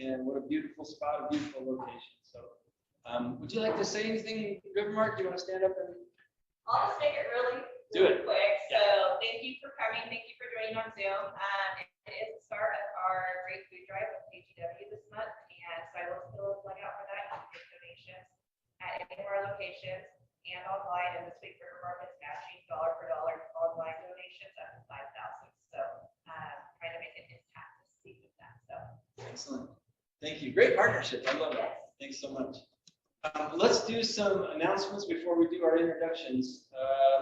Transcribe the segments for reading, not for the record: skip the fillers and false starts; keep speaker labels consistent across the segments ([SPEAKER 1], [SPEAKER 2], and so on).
[SPEAKER 1] and what a beautiful spot, a beautiful location. So, would you like to say anything, Rivermark? Do you want to stand up and?
[SPEAKER 2] I'll just make it really quick. So thank you for coming. Thank you for joining on Zoom. It is the start of our Great Food Drive with KPTV this month, and so I will still look out for that. You can get donations at any of our locations and online. And this week, Rivermark is matching dollar for dollar online donations up to 5,000. So trying to make an impact this week with that. So
[SPEAKER 1] excellent. Thank you. Great partnership. I love it. Thanks so much. Let's do some announcements before we do our introductions.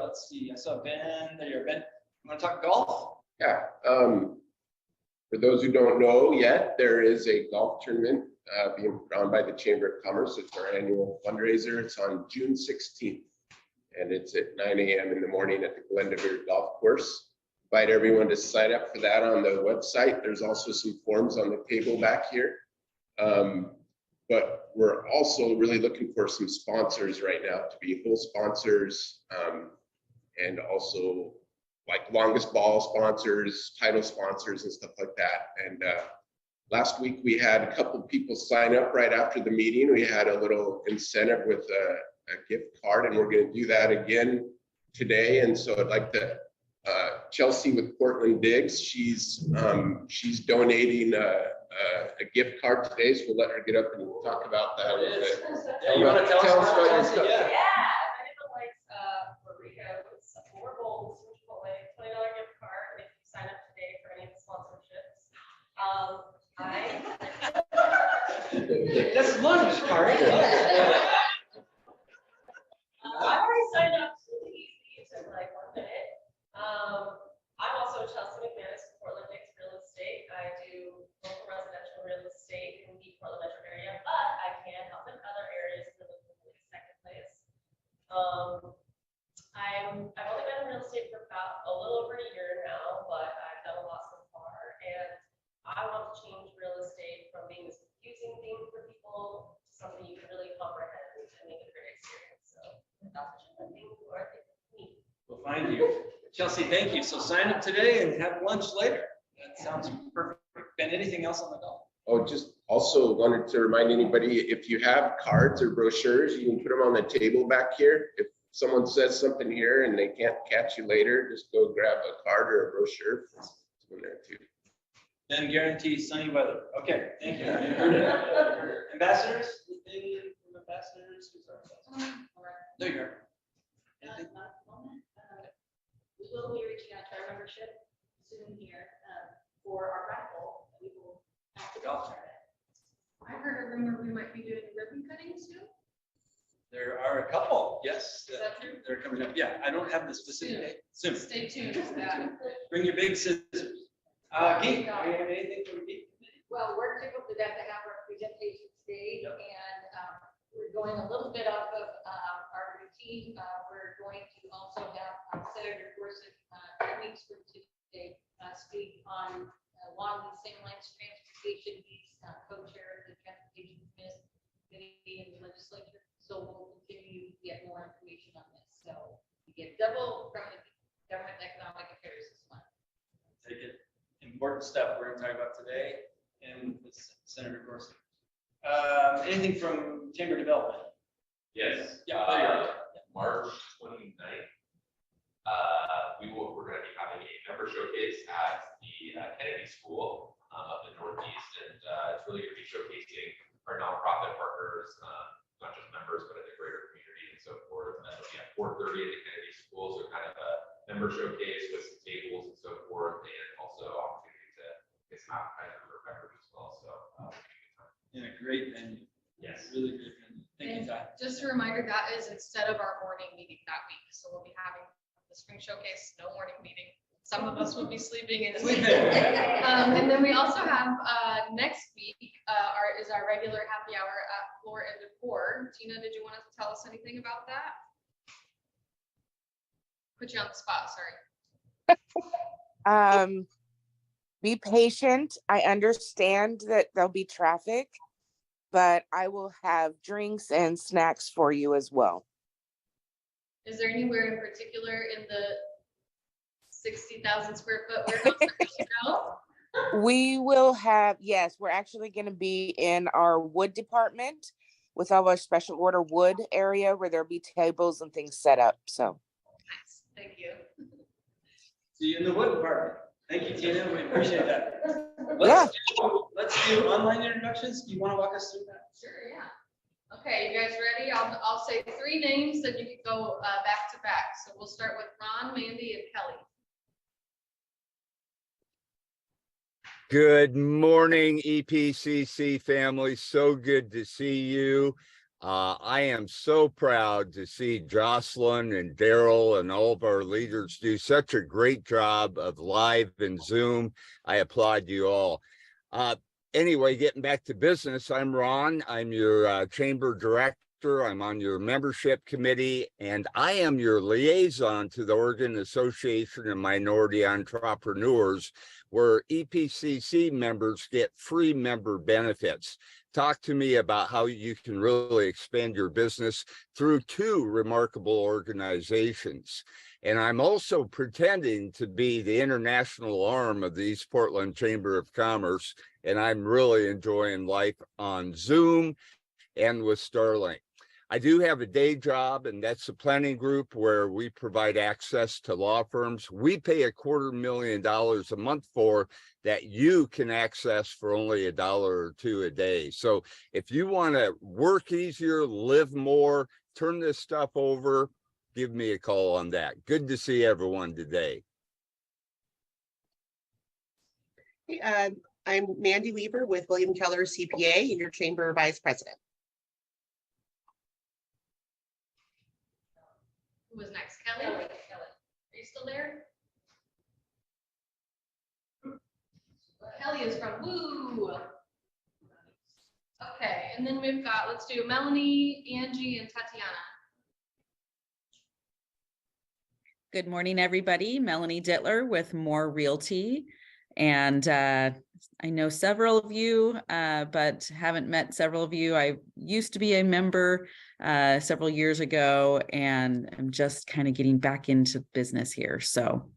[SPEAKER 1] Let's see. I saw Ben. There you are, Ben. You want to talk golf?
[SPEAKER 3] Yeah. For those who don't know yet, there is a golf tournament being put on by the Chamber of Commerce. It's our annual fundraiser. It's on June 16th, and it's at 9 a.m. in the morning at the Glendevere Golf Course. Invite everyone to sign up for that on the website. There's also some forms on the table back here. But we're also really looking for some sponsors right now to be full sponsors, and also like longest ball sponsors, title sponsors and stuff like that. And last week we had a couple of people sign up right after the meeting. We had a little incentive with a gift card, and we're going to do that again today. And so I'd like to, Chelsea with Portland Digs, she's donating a gift card today, so we'll let her get up and talk about that a little bit.
[SPEAKER 1] Yeah, you want to tell us about your stuff?
[SPEAKER 2] yeah, I did the likes burritos, more bowls, Chipotle, $20 gift card if you sign up today for any of the sponsorships.
[SPEAKER 1] That's lunch card.
[SPEAKER 2] I've already signed up. It's really easy. It took like 1 minute. I'm also Chelsea McManus with Portland Digs Real Estate. I do local residential real estate in the Portland metro area, but I can help in other areas for the second place. I've only been in real estate for about a little over a year now, but I've done a lot so far, and I want to change real estate from being this confusing thing for people to something you can really comprehend and make it a great experience. So that's what I'm thinking for me.
[SPEAKER 1] We'll find you. Chelsea, thank you. So sign up today and have lunch later. That sounds perfect. Ben, anything else on the golf?
[SPEAKER 3] Oh, just also wanted to remind anybody, if you have cards or brochures, you can put them on the table back here. If someone says something here and they can't catch you later, just go grab a card or a brochure. It's in there too.
[SPEAKER 1] Ben guarantees sunny weather. Okay, thank you. Ambassadors? Anything from ambassadors? Who's our ambassador? There you are. Anything?
[SPEAKER 4] We will be reaching out to our membership soon here for our raffle. We will have to go start it.
[SPEAKER 5] I heard a rumor we might be doing ribbon cutting soon.
[SPEAKER 1] There are a couple, yes.
[SPEAKER 5] Is that true?
[SPEAKER 1] They're coming up. Yeah, I don't have the specific date. Soon.
[SPEAKER 5] Stay tuned for that.
[SPEAKER 1] Bring your big scissors. Geek, do you have anything for Geek?
[SPEAKER 4] Well, we're tickled to death to have our presentation today, and we're going a little bit off of our routine. We're going to also have Senator Gorsuch techniques for today speak on along the same lines, transportation. He's co-chair of the Transportation Committee in the legislature, so we'll continue to get more information on this. So you get double from the government economic affairs this month.
[SPEAKER 1] Take it. Important stuff we're going to talk about today and with Senator Gorsuch. Anything from Chamber Development?
[SPEAKER 6] Yes.
[SPEAKER 1] Yeah.
[SPEAKER 6] March 29th, we're going to be having a member showcase at the Kennedy School up in Northeast, and it's really going to be showcasing our nonprofit partners, not just members, but in the greater community and so forth. And that'll be at 4:30 at the Kennedy School, so kind of a member showcase with some tables and so forth, and also opportunity to get some appetizers or beverage as well. So
[SPEAKER 1] In a great venue.
[SPEAKER 6] yes,
[SPEAKER 1] Really great venue. Thank you, Ty.
[SPEAKER 5] Just a reminder, that is instead of our morning meeting that week. So we'll be having the spring showcase, no morning meeting. Some of us will be sleeping in. And then we also have next week is our regular happy hour at Floor and Decor. Tina, did you want to tell us anything about that? Put you on the spot, sorry.
[SPEAKER 7] Be patient. I understand that there'll be traffic, but I will have drinks and snacks for you as well.
[SPEAKER 5] Is there anywhere in particular in the 60,000 square foot warehouse that we should go?
[SPEAKER 7] We will have, yes, we're actually going to be in our wood department with all our special order wood area where there'll be tables and things set up. So
[SPEAKER 5] Nice, thank you.
[SPEAKER 1] See you in the wood department. Thank you, Tina. We appreciate that.
[SPEAKER 7] Yeah.
[SPEAKER 1] Let's do online introductions. Do you want to walk us through that?
[SPEAKER 5] Sure, yeah. Okay, you guys ready? I'll say 3 names, then you can go back to back. So we'll start with Ron, Mandy, and Kelly.
[SPEAKER 8] Good morning, EPCC family. So good to see you. I am so proud to see Jocelyn and Daryl and all of our leaders do such a great job of live and Zoom. I applaud you all. Anyway, getting back to business, I'm Ron. I'm your chamber director. I'm on your membership committee, and I am your liaison to the Oregon Association of Minority Entrepreneurs, where EPCC members get free member benefits. Talk to me about how you can really expand your business through 2 remarkable organizations. And I'm also pretending to be the international arm of the East Portland Chamber of Commerce, and I'm really enjoying life on Zoom and with Starlink. I do have a day job, and that's the planning group where we provide access to law firms. We pay $250,000 a month for that you can access for only $1 or $2 a day. So if you want to work easier, live more, turn this stuff over, give me a call on that. Good to see everyone today.
[SPEAKER 9] I'm Mandy Weaver with William Keller CPA and your chamber vice president.
[SPEAKER 5] Who was next? Kelly? Kelly. Are you still there? Kelly is from Woo. Okay, and then we've got, let's do Melanie, Angie, and Tatiana.
[SPEAKER 10] Good morning, everybody. Melanie Dittler with More Realty. And I know several of you, but haven't met several of you. I used to be a member several years ago, and I'm just kind of getting back into business here. So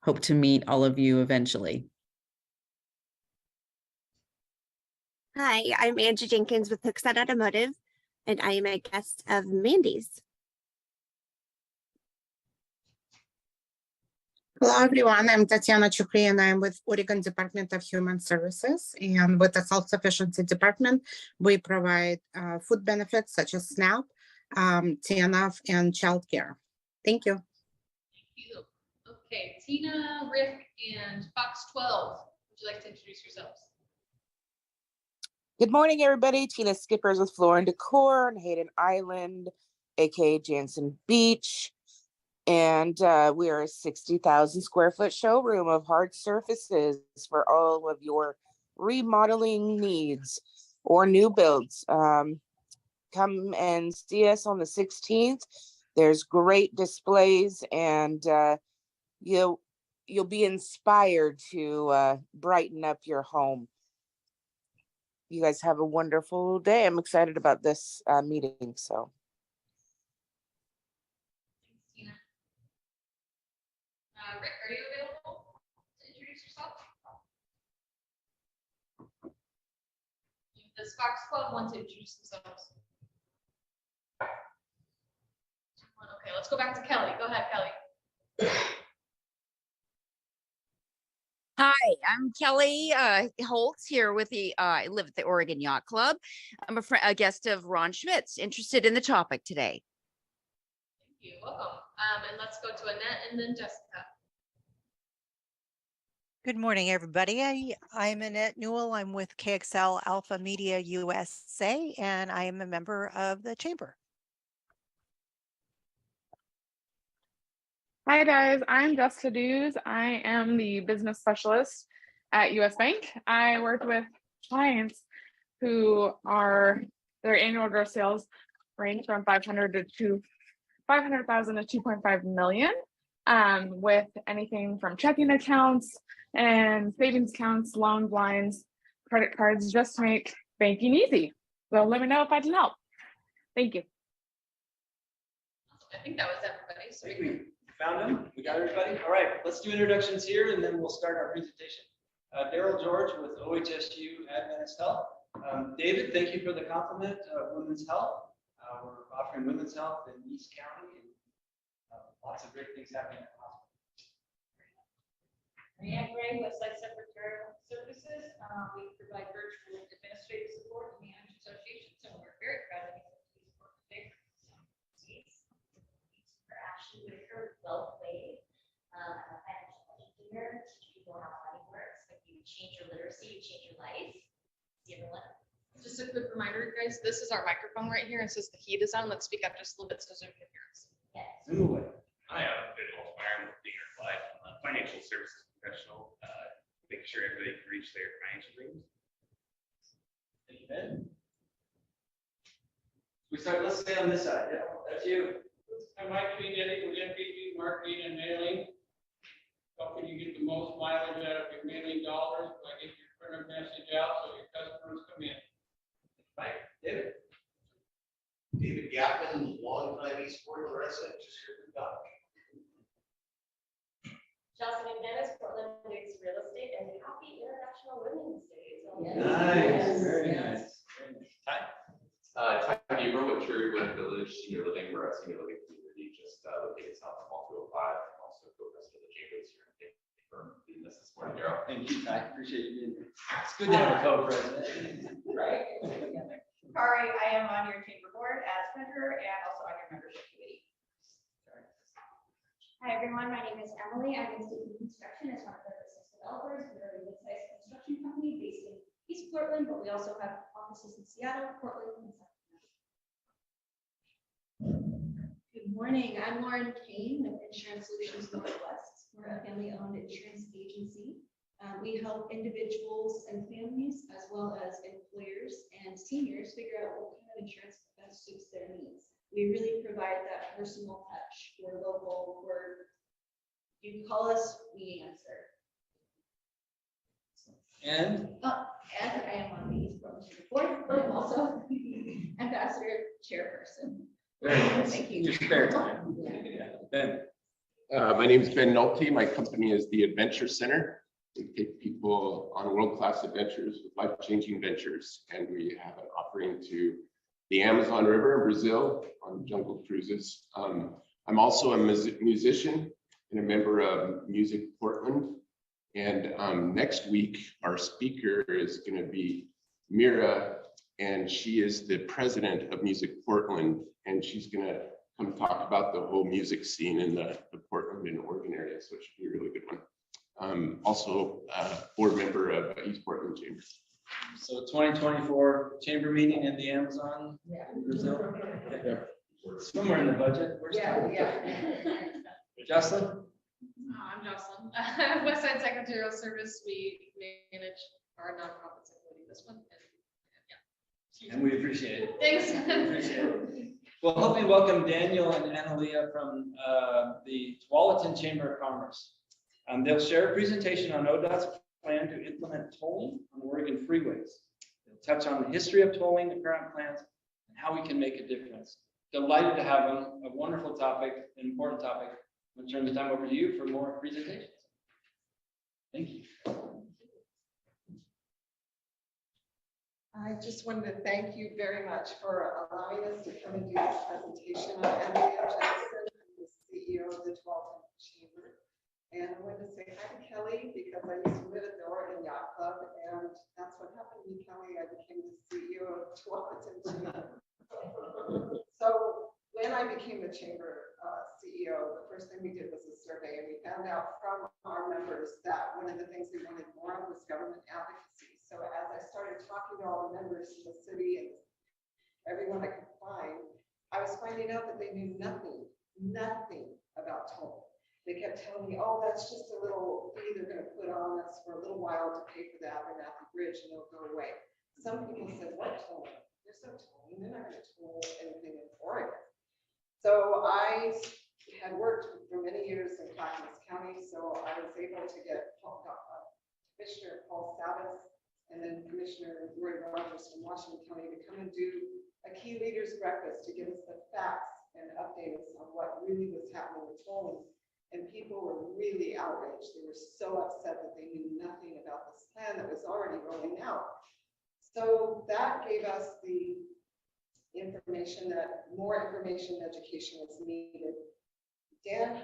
[SPEAKER 10] hope to meet all of you eventually.
[SPEAKER 11] Hi, I'm Angie Jenkins with Hookset Automotive, and I am a guest of Mandy's.
[SPEAKER 9] Hello, everyone. I'm Tatiana Chukri, and I'm with Oregon Department of Human Services. And with the Self-Sufficiency Department, we provide food benefits such as SNAP, TNF, and childcare. Thank you.
[SPEAKER 5] Thank you. Okay, Tina, Rick, and Fox 12. Would you like to introduce yourselves?
[SPEAKER 7] good morning, everybody. Tina Skippers with Floor and Decor on Hayden Island, aka Jansen Beach. And we are a 60,000 square foot showroom of hard surfaces for all of your remodeling needs or new builds. Come and see us on the 16th. There's great displays, and you'll be inspired to brighten up your home. You guys have a wonderful day. I'm excited about this meeting. So.
[SPEAKER 5] Rick, are you available to introduce yourself? Does Fox 12 want to introduce themselves? Okay, let's go back to Kelly. Go ahead, Kelly.
[SPEAKER 12] Hi, I'm Kelly Holtz here with the, I live at the Oregon Yacht Club. I'm a guest of Ron Schmitz, interested in the topic today.
[SPEAKER 5] Thank you, welcome. And let's go to Annette and then Jessica.
[SPEAKER 13] Good morning, everybody. I'm Annette Newell. I'm with KXL Alpha Media USA, and I am a member of the chamber.
[SPEAKER 14] Hi guys, I'm Jessica Dews. I am the business specialist at US Bank. I work with clients who are, their annual gross sales range from 500,000 to 2.5 million, with anything from checking accounts and savings accounts, loan lines, credit cards, just to make banking easy. So let me know if I can help. Thank you.
[SPEAKER 5] I think that was everybody. So
[SPEAKER 1] I think we found them. We got everybody. All right, let's do introductions here, and then we'll start our presentation. Daryl George with OHSU Adventist Health. David, thank you for the compliment of women's health. We're offering women's health in East County, and lots of great things happening at the hospital.
[SPEAKER 4] Marianne Gray, Westside Secretarial Services. We provide virtual administrative support to manage associations, and we're very proud of these support today.
[SPEAKER 15] For Ashley Wicker, Wealth Wave, I'm a financial educator, teach people how money works. If you change your literacy, you change your life. See everyone.
[SPEAKER 5] Just a quick reminder, guys, this is our microphone right here. And since the heat is on, let's speak up just a little bit so Zoom can hear us.
[SPEAKER 15] Yes.
[SPEAKER 1] Zoom away.
[SPEAKER 16] I am Ben Holzmeyer, I'm with Dinger Life, I'm a financial services professional, making sure everybody can reach their financial dreams.
[SPEAKER 1] Thank you, Ben. Let's stay on this side. Yeah, that's you.
[SPEAKER 17] I'm Mike Tweedy with MPG Marketing and Mailing. Helping you get the most mileage out of your mailing dollars by getting your printed message out so your customers come in.
[SPEAKER 1] Mike, David.
[SPEAKER 18] David Gapman, longtime Eastport resident, just here for Dodge.
[SPEAKER 2] Chelsea McManus, Portland Lakes Real Estate, and happy International Women's Day.
[SPEAKER 1] Nice, very nice. Very nice. Ty?
[SPEAKER 6] Ty Huber with Cherry Glen Village Senior Living, we're a senior living community just located south of Mall 205, and also co-president of the Chambers here. For leading us this morning, Daryl.
[SPEAKER 1] Thank you, Ty. Appreciate you being here. It's good to have a co-president.
[SPEAKER 4] Right.
[SPEAKER 19] Kari, I am on your chamber board as treasurer and also on your membership committee.
[SPEAKER 15] Hi, everyone. My name is Emily. I'm in State Construction as one of the business developers. We're a mid-sized construction company based in East Portland, but we also have offices in Seattle, Portland, and Sacramento. Good morning. I'm Lauren Kane with Insurance Solutions Northwest. We're a family-owned insurance agency. We help individuals and families, as well as employers and seniors, figure out what kind of insurance best suits their needs. We really provide that personal touch. We're local. You call us, we answer.
[SPEAKER 1] And
[SPEAKER 15] And I am on the East Portland board, but I'm also the ambassador chairperson.
[SPEAKER 1] very nice.
[SPEAKER 15] Thank you.
[SPEAKER 1] Your spare time. Yeah. Ben.
[SPEAKER 3] My name is Ben Nolte. My company is the Adventure Center. We take people on world-class adventures with life-changing ventures, and we have an offering to the Amazon River in Brazil on jungle cruises. I'm also a musician and a member of Music Portland. And next week, our speaker is going to be Mira, and she is the president of Music Portland, and she's going to come talk about the whole music scene in the Portland and Oregon area, so it should be a really good one. Also a board member of East Portland Chamber.
[SPEAKER 1] So 2024 chamber meeting in the Amazon, Brazil. Somewhere in the budget. Where's Jocelyn?
[SPEAKER 5] I'm Jocelyn. Westside Secretarial Service. We manage our nonprofits, including this one.
[SPEAKER 1] And we appreciate it.
[SPEAKER 5] Thanks.
[SPEAKER 1] Appreciate it. Well, help me welcome Daniel and Analia from the Tualatin Chamber of Commerce. They'll share a presentation on ODOT's plan to implement tolling on Oregon freeways. They'll touch on the history of tolling, the current plans, and how we can make a difference. Delighted to have them. A wonderful topic, an important topic. I'm going to turn the time over to you for more presentations. Thank you.
[SPEAKER 20] I just wanted to thank you very much for allowing us to come and do this presentation. I'm Andrea Jackson, I'm the CEO of the 12th Chamber. And I wanted to say hi to Kelly because I used to live at the Oregon Yacht Club, and that's what happened to me, Kelly. I became the CEO of 12th Chamber. So when I became the chamber CEO, the first thing we did was a survey, and we found out from our members that one of the things they wanted more of was government advocacy. So as I started talking to all the members in the city and everyone I could find, I was finding out that they knew nothing about tolling. They kept telling me, oh, that's just a little fee they're going to put on us for a little while to pay for that and at the bridge and it'll go away. Some people said, what tolling? There's no tolling. They're not going to toll anything in Oregon. So I had worked for many years in Clackamas County, so I was able to get Commissioner Paul Savas and then Commissioner Roy Rogers from Washington County to come and do a key leaders breakfast to give us the facts and update us on what really was happening with tolling. And people were really outraged. They were so upset that they knew nothing about this plan that was already rolling out. So that gave us the information that more information and education was needed. Dan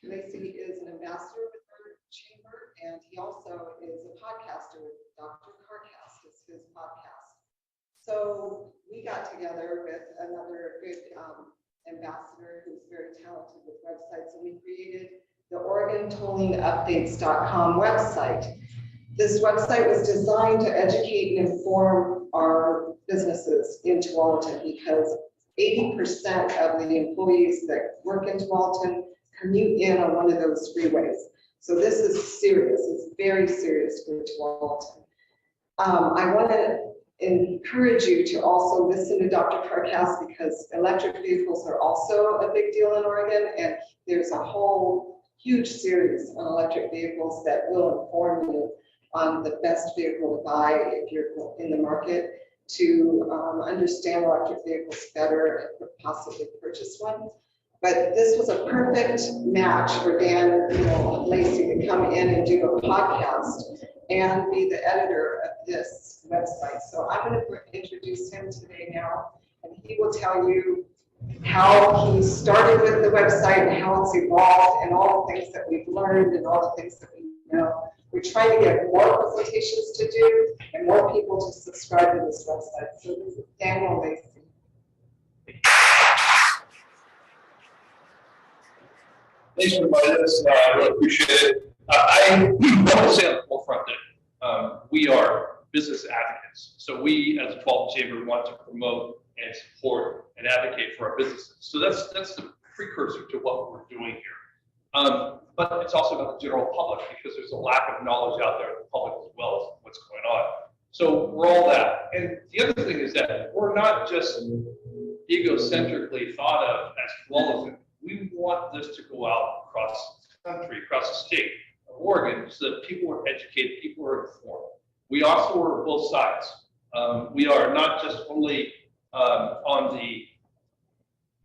[SPEAKER 20] Lacey is an ambassador with our chamber, and he also is a podcaster with Dr. Carcast, is his podcast. So we got together with another good ambassador who's very talented with websites, and we created the OregonTollingUpdates.com website. This website was designed to educate and inform our businesses in Tualatin because 80% of the employees that work in Tualatin commute in on one of those freeways. So this is serious. It's very serious for Tualatin. I want to encourage you to also listen to Dr. Carcast because electric vehicles are also a big deal in Oregon, and there's a whole huge series on electric vehicles that will inform you on the best vehicle to buy if you're in the market to understand electric vehicles better and possibly purchase one. But this was a perfect match for Dan Lacey to come in and do a podcast and be the editor of this website. So I'm going to introduce him today now, and he will tell you how he started with the website and how it's evolved and all the things that we've learned and all the things that we know. We're trying to get more presentations to do and more people to subscribe to this website. So this is Daniel Lacey.
[SPEAKER 21] Thanks for inviting us. I really appreciate it. I want to say on the forefront that we are business advocates. So we, as a 12th Chamber, want to promote and support and advocate for our businesses. So that's the precursor to what we're doing here. But it's also about the general public because there's a lack of knowledge out there in the public as well as what's going on. So we're all that. And the other thing is that we're not just egocentrically thought of as Tualatin. We want this to go out across the country, across the state of Oregon, so that people are educated, people are informed. We also are both sides. We are not just only on the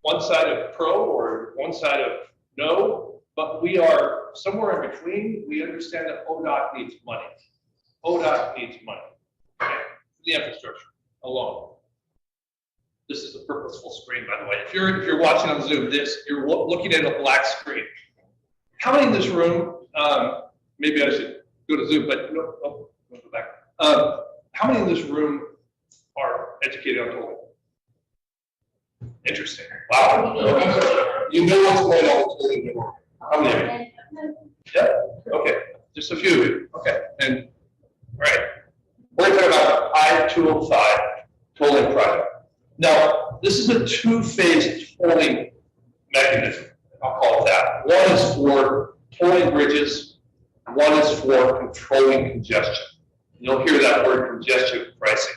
[SPEAKER 21] one side of pro or one side of no, but we are somewhere in between. We understand that ODOT needs money. ODOT needs money, okay, for the infrastructure alone. This is a purposeful screen, by the way. If you're watching on Zoom, you're looking at a black screen. How many in this room? Maybe I should go to Zoom, but no, go back. How many in this room are educated on tolling? Interesting. Wow. You know what's going on with tolling. How many? Yeah. Okay. Just a few of you. Okay. And all right. We're talking about I-205 tolling project. Now, this is a two-phase tolling mechanism. I'll call it that. One is for tolling bridges. One is for controlling congestion. You'll hear that word congestion pricing.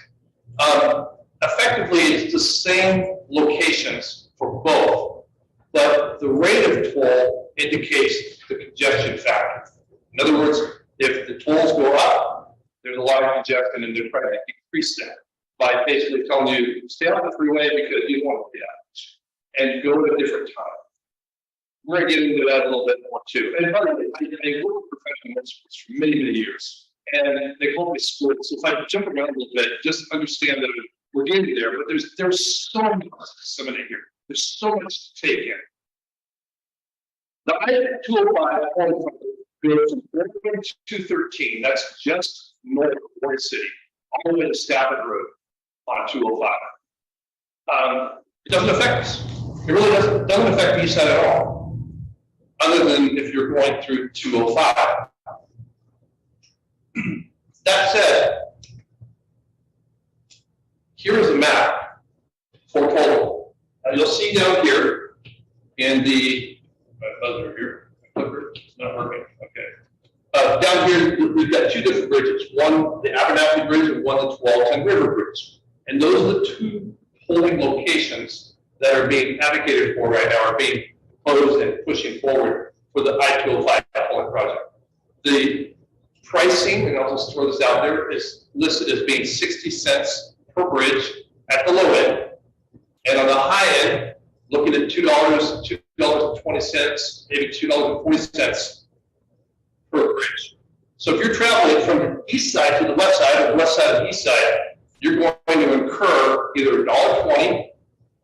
[SPEAKER 21] Effectively, it's the same locations for both, but the rate of toll indicates the congestion factor. In other words, if the tolls go up, there's a lot of congestion and they're trying to decrease that by basically telling you, stay off the freeway because you don't want to be out and go at a different time. We're going to get into that a little bit more too. And by the way, I worked with professional motorsports for many, many years. And they call me sport. So if I jump around a little bit, just understand that we're getting there, but there's so much disseminated here. There's so much to take in. The I-205 goes from 213, that's just north of Oregon City, all the way to Stafford Road on 205. It doesn't affect us. It really doesn't affect the east side at all, other than if you're going through 205. That said, here is a map for tolling. You'll see down here in the buzzer here, it's not working. Okay. Down here, we've got two different bridges. One, the Abernathy Bridge, and one, the Tualatin River Bridge. And those are the two tolling locations that are being advocated for right now, are being proposed and pushing forward for the I-205 tolling project. The pricing, and I'll just throw this out there, is listed as being 60 cents per bridge at the low end. And on the high end, looking at $2 to $2.20, maybe $2.40 per bridge. So if you're traveling from the east side to the west side, or the west side to the east side, you're going to incur either $1.20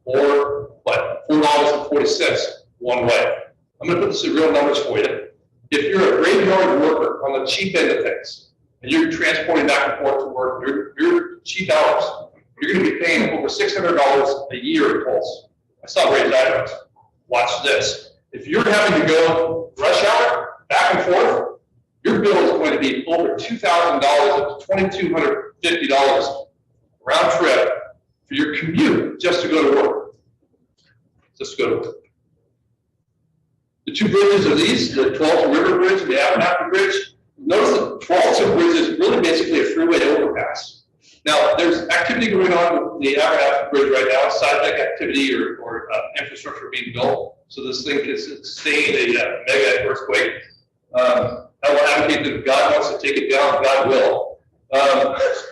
[SPEAKER 21] or what, $4.40 one way. I'm going to put this in real numbers for you. If you're a graveyard worker on the cheap end of things, and you're transporting back and forth to work, your cheap hours, you're going to be paying over $600 a year in tolls. I saw raised items. Watch this. If you're having to go rush hour back and forth, your bill is going to be over $2,000 up to $2,250 round trip for your commute just to go to work. Just to go to work. The two bridges are these, the Tualatin River Bridge and the Abernathy Bridge. Notice the Tualatin Bridge is really basically a freeway overpass. Now, there's activity going on with the Abernathy Bridge right now, seismic activity or infrastructure being built. So this thing can sustain a mega earthquake. I will advocate that if God wants to take it down, God will. But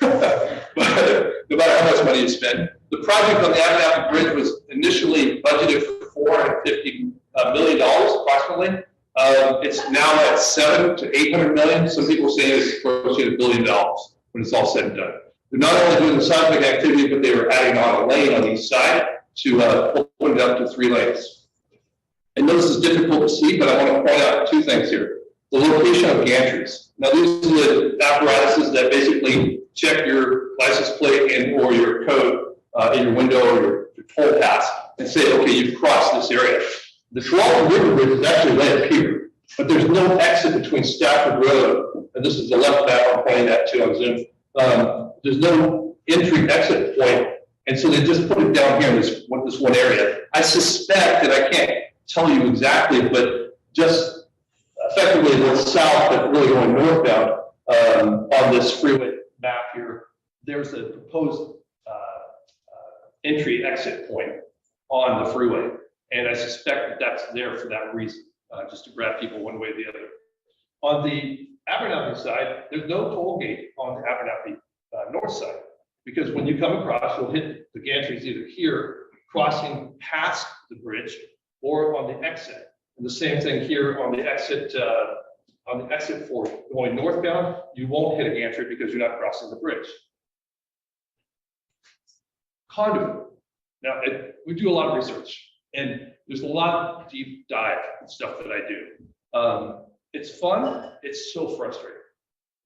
[SPEAKER 21] no matter how much money you spend. The project on the Abernathy Bridge was initially budgeted for $450 million approximately. It's now at $700 to $800 million. Some people say it's approaching $1 billion when it's all said and done. They're not only doing the seismic activity, but they were adding on a lane on each side to open it up to 3 lanes. And this is difficult to see, but I want to point out 2 things here. The location of gantries. Now, these are the apparatuses that basically check your license plate and or your code in your window or your toll pass and say, okay, you've crossed this area. The Tualatin River Bridge is actually right up here, but there's no exit between Stafford Road, and this is the left map I'm pointing at too on Zoom. There's no entry exit point, and so they just put it down here in this one area. I suspect, and I can't tell you exactly, but just effectively what's south but really going northbound on this freeway map here, there's a proposed entry exit point on the freeway. And I suspect that that's there for that reason, just to grab people one way or the other. On the Abernathy side, there's no toll gate on the Abernathy north side, because when you come across, you'll hit the gantries either here, crossing past the bridge, or on the exit. And the same thing here on the exit for going northbound, you won't hit a gantry because you're not crossing the bridge. Conduit. Now, we do a lot of research. And there's a lot of deep dive stuff that I do. It's fun. It's so frustrating.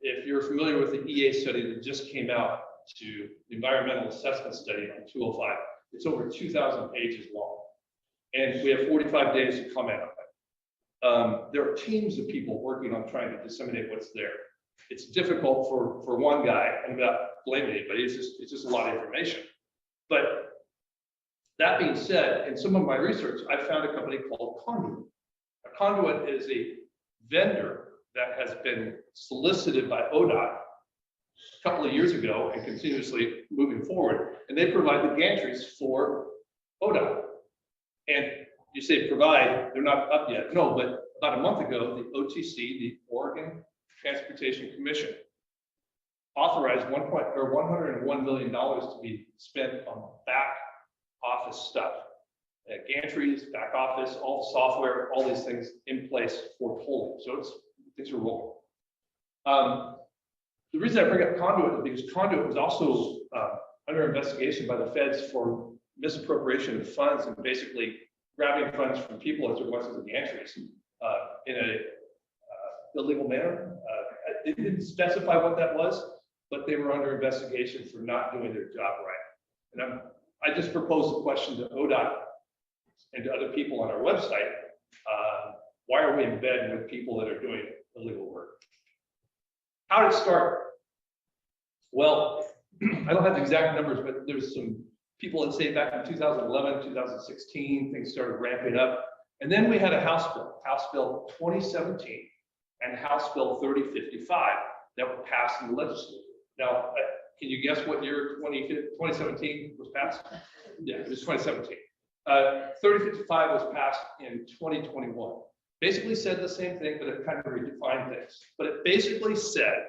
[SPEAKER 21] If you're familiar with the EA study that just came out to the environmental assessment study on 205, it's over 2,000 pages long. And we have 45 days to comment on it. There are teams of people working on trying to disseminate what's there. It's difficult for one guy, and I'm not blaming anybody, it's just a lot of information. But that being said, in some of my research, I found a company called Conduit. A Conduit is a vendor that has been solicited by ODOT a couple of years ago and continuously moving forward, and they provide the gantries for ODOT. And you say provide, they're not up yet. No, but about a month ago, the OTC, the Oregon Transportation Commission, authorized $101 million to be spent on back office stuff, gantries, back office, all the software, all these things in place for tolling. So things are rolling. The reason I bring up Conduit is because Conduit was also under investigation by the feds for misappropriation of funds and basically grabbing funds from people as it was as the gantries in a illegal manner. They didn't specify what that was, but they were under investigation for not doing their job right. And I just proposed a question to ODOT and to other people on our website. Why are we in bed with people that are doing illegal work? How did it start? Well, I don't have the exact numbers, but there's some people that say back in 2011, 2016, things started ramping up. And then we had a House Bill 2017, and House Bill 3055 that were passed in the legislature. Now, can you guess what year 2017 was passed? Yeah, it was 2017. 3055 was passed in 2021. Basically said the same thing, but it kind of redefined things. But it basically said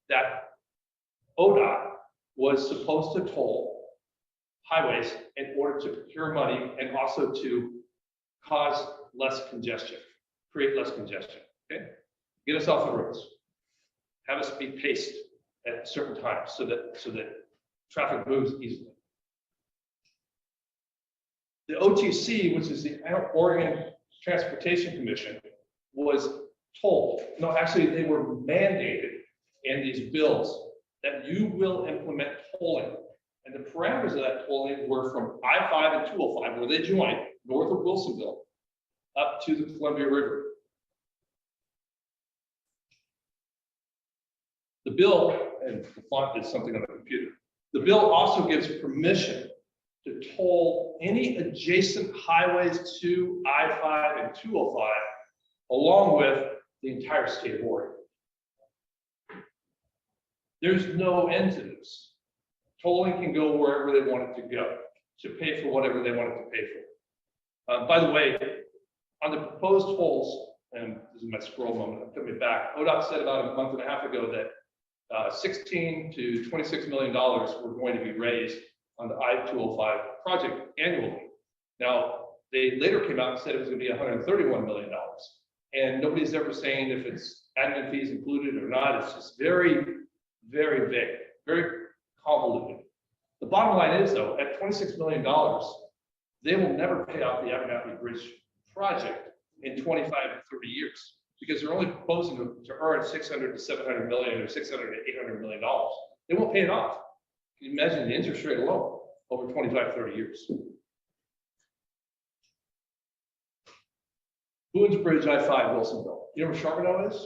[SPEAKER 21] that ODOT was supposed to toll highways in order to procure money and also to cause less congestion, create less congestion, okay? Get us off the roads. Have us be paced at certain times so that traffic moves easily. The OTC, which is the Oregon Transportation Commission, was told, no, actually they were mandated in these bills that you will implement tolling. And the parameters of that tolling were from I-5 and 205, where they joined, north of Wilsonville, up to the Columbia River. The bill, and the font is something on the computer, the bill also gives permission to toll any adjacent highways to I-5 and 205, along with the entire state of Oregon. There's no end to this. Tolling can go wherever they want it to go, to pay for whatever they want it to pay for. By the way, on the proposed tolls, and this is my scroll moment, I'm coming back, ODOT said about a month and a half ago that $16 to $26 million were going to be raised on the I-205 project annually. Now, they later came out and said it was going to be $131 million. And nobody's ever saying if it's admin fees included or not. It's just very, very vague, very convoluted. The bottom line is, though, at $26 million, they will never pay off the Abernathy Bridge project in 25 to 30 years, because they're only proposing to earn 600 to 700 million or 600 to 800 million dollars. They won't pay it off. Can you imagine the interest rate alone over 25, 30 years? Boone's Bridge, I-5, Wilsonville. You know where Charbonneau is?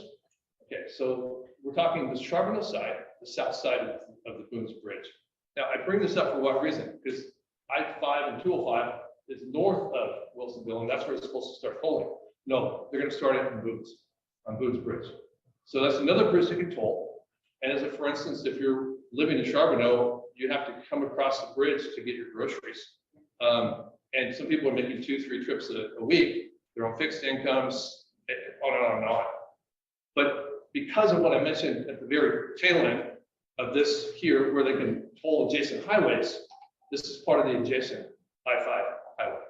[SPEAKER 21] Okay, so we're talking the Charbonneau side, the south side of the Boone's Bridge. Now, I bring this up for what reason? Because I-5 and 205 is north of Wilsonville, and that's where it's supposed to start tolling. No, they're going to start it in Boone's, on Boone's Bridge. So that's another bridge they can toll. And as a, for instance, if you're living in Charbonneau, you have to come across the bridge to get your groceries. And some people are making 2-3 trips a week. They're on fixed incomes, on and on and on. But because of what I mentioned at the very tail end of this here, where they can toll adjacent highways, this is part of the adjacent I-5 highway.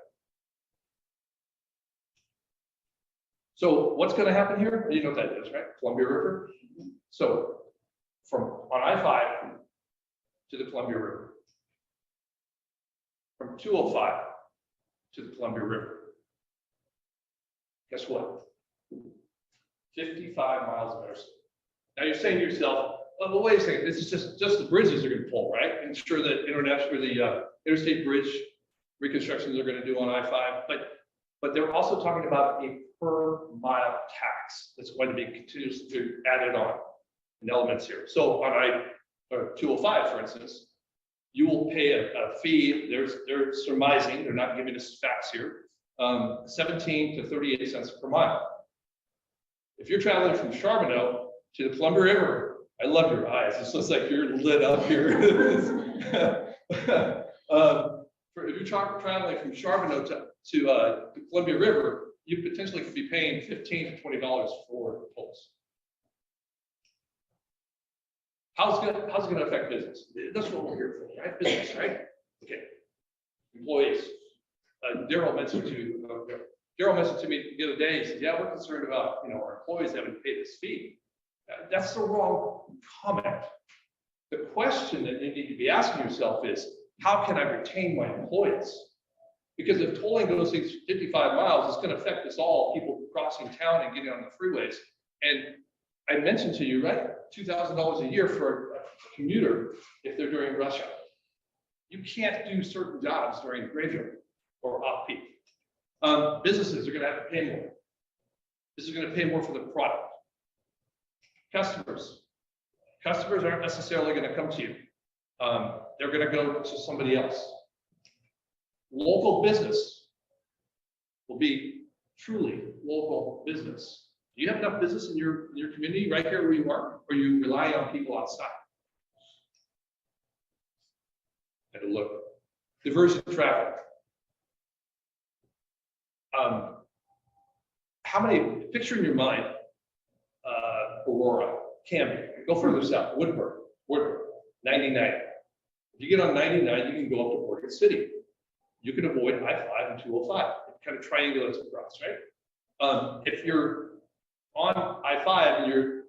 [SPEAKER 21] So what's going to happen here? You know what that is, right? Columbia River. So from on I-5 to the Columbia River, from 205 to the Columbia River. Guess what? 55 miles of interstate. Now you're saying to yourself, oh, well, wait a second, this is just the bridges are going to pull, right? Ensure that interstate bridge reconstructions are going to do on I-5, but they're also talking about a per mile tax that's going to be continuously added on in elements here. So on I-205, for instance, you will pay a fee. They're surmising, they're not giving us facts here, 17 to 38 cents per mile. If you're traveling from Charbonneau to the Columbia River, I love your eyes. It looks like you're lit up here. If you're traveling from Charbonneau to the Columbia River, you potentially could be paying $15 to $20 for tolls. How's it going to affect business? That's what we're here for, right? Business, right? Okay. Employees. Daryl mentioned to me the other day. He said, "Yeah, we're concerned about our employees having to pay this fee." That's the wrong comment. The question that you need to be asking yourself is, how can I retain my employees? Because if tolling goes 55 miles, it's going to affect us all, people crossing town and getting on the freeways. And I mentioned to you, right, $2,000 a year for a commuter if they're during rush hour. You can't do certain jobs during graveyard or off-peak. Businesses are going to have to pay more. This is going to pay more for the product. Customers aren't necessarily going to come to you. They're going to go to somebody else. Local business will be truly local business. Do you have enough business in your community right here where you are, or you rely on people outside? Have a look. Diversion traffic. How many, picture in your mind, Aurora, Canby, go further south, Woodburn, 99. If you get on 99, you can go up to Oregon City. You can avoid I-5 and 205. kind of triangulates across, right? If you're on I-5 and you're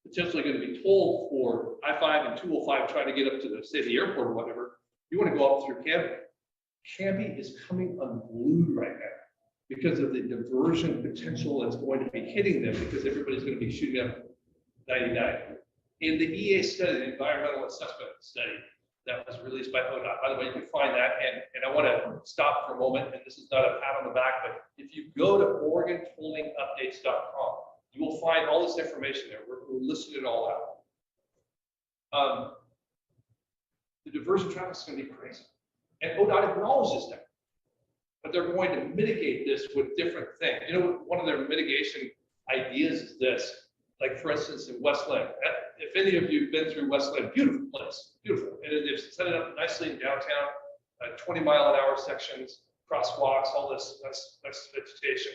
[SPEAKER 21] potentially going to be tolled for I-5 and 205 trying to get up to the, say, the airport or whatever, you want to go up through Canby. Canby is coming unglued right now because of the diversion potential that's going to be hitting them because everybody's going to be shooting up 99. In the EA study, the environmental assessment study that was released by ODOT, by the way, you can find that, and I want to stop for a moment, and this is not a pat on the back, but if you go to OregonTollingUpdates.com, you will find all this information there. We're listing it all out. The diversion traffic is going to be crazy, and ODOT acknowledges that. But they're going to mitigate this with different things. You know, one of their mitigation ideas is this. Like, for instance, in Westland, if any of you have been through Westland, beautiful place, beautiful. And they've set it up nicely in downtown, 20-mile-an-hour sections, crosswalks, all this nice vegetation.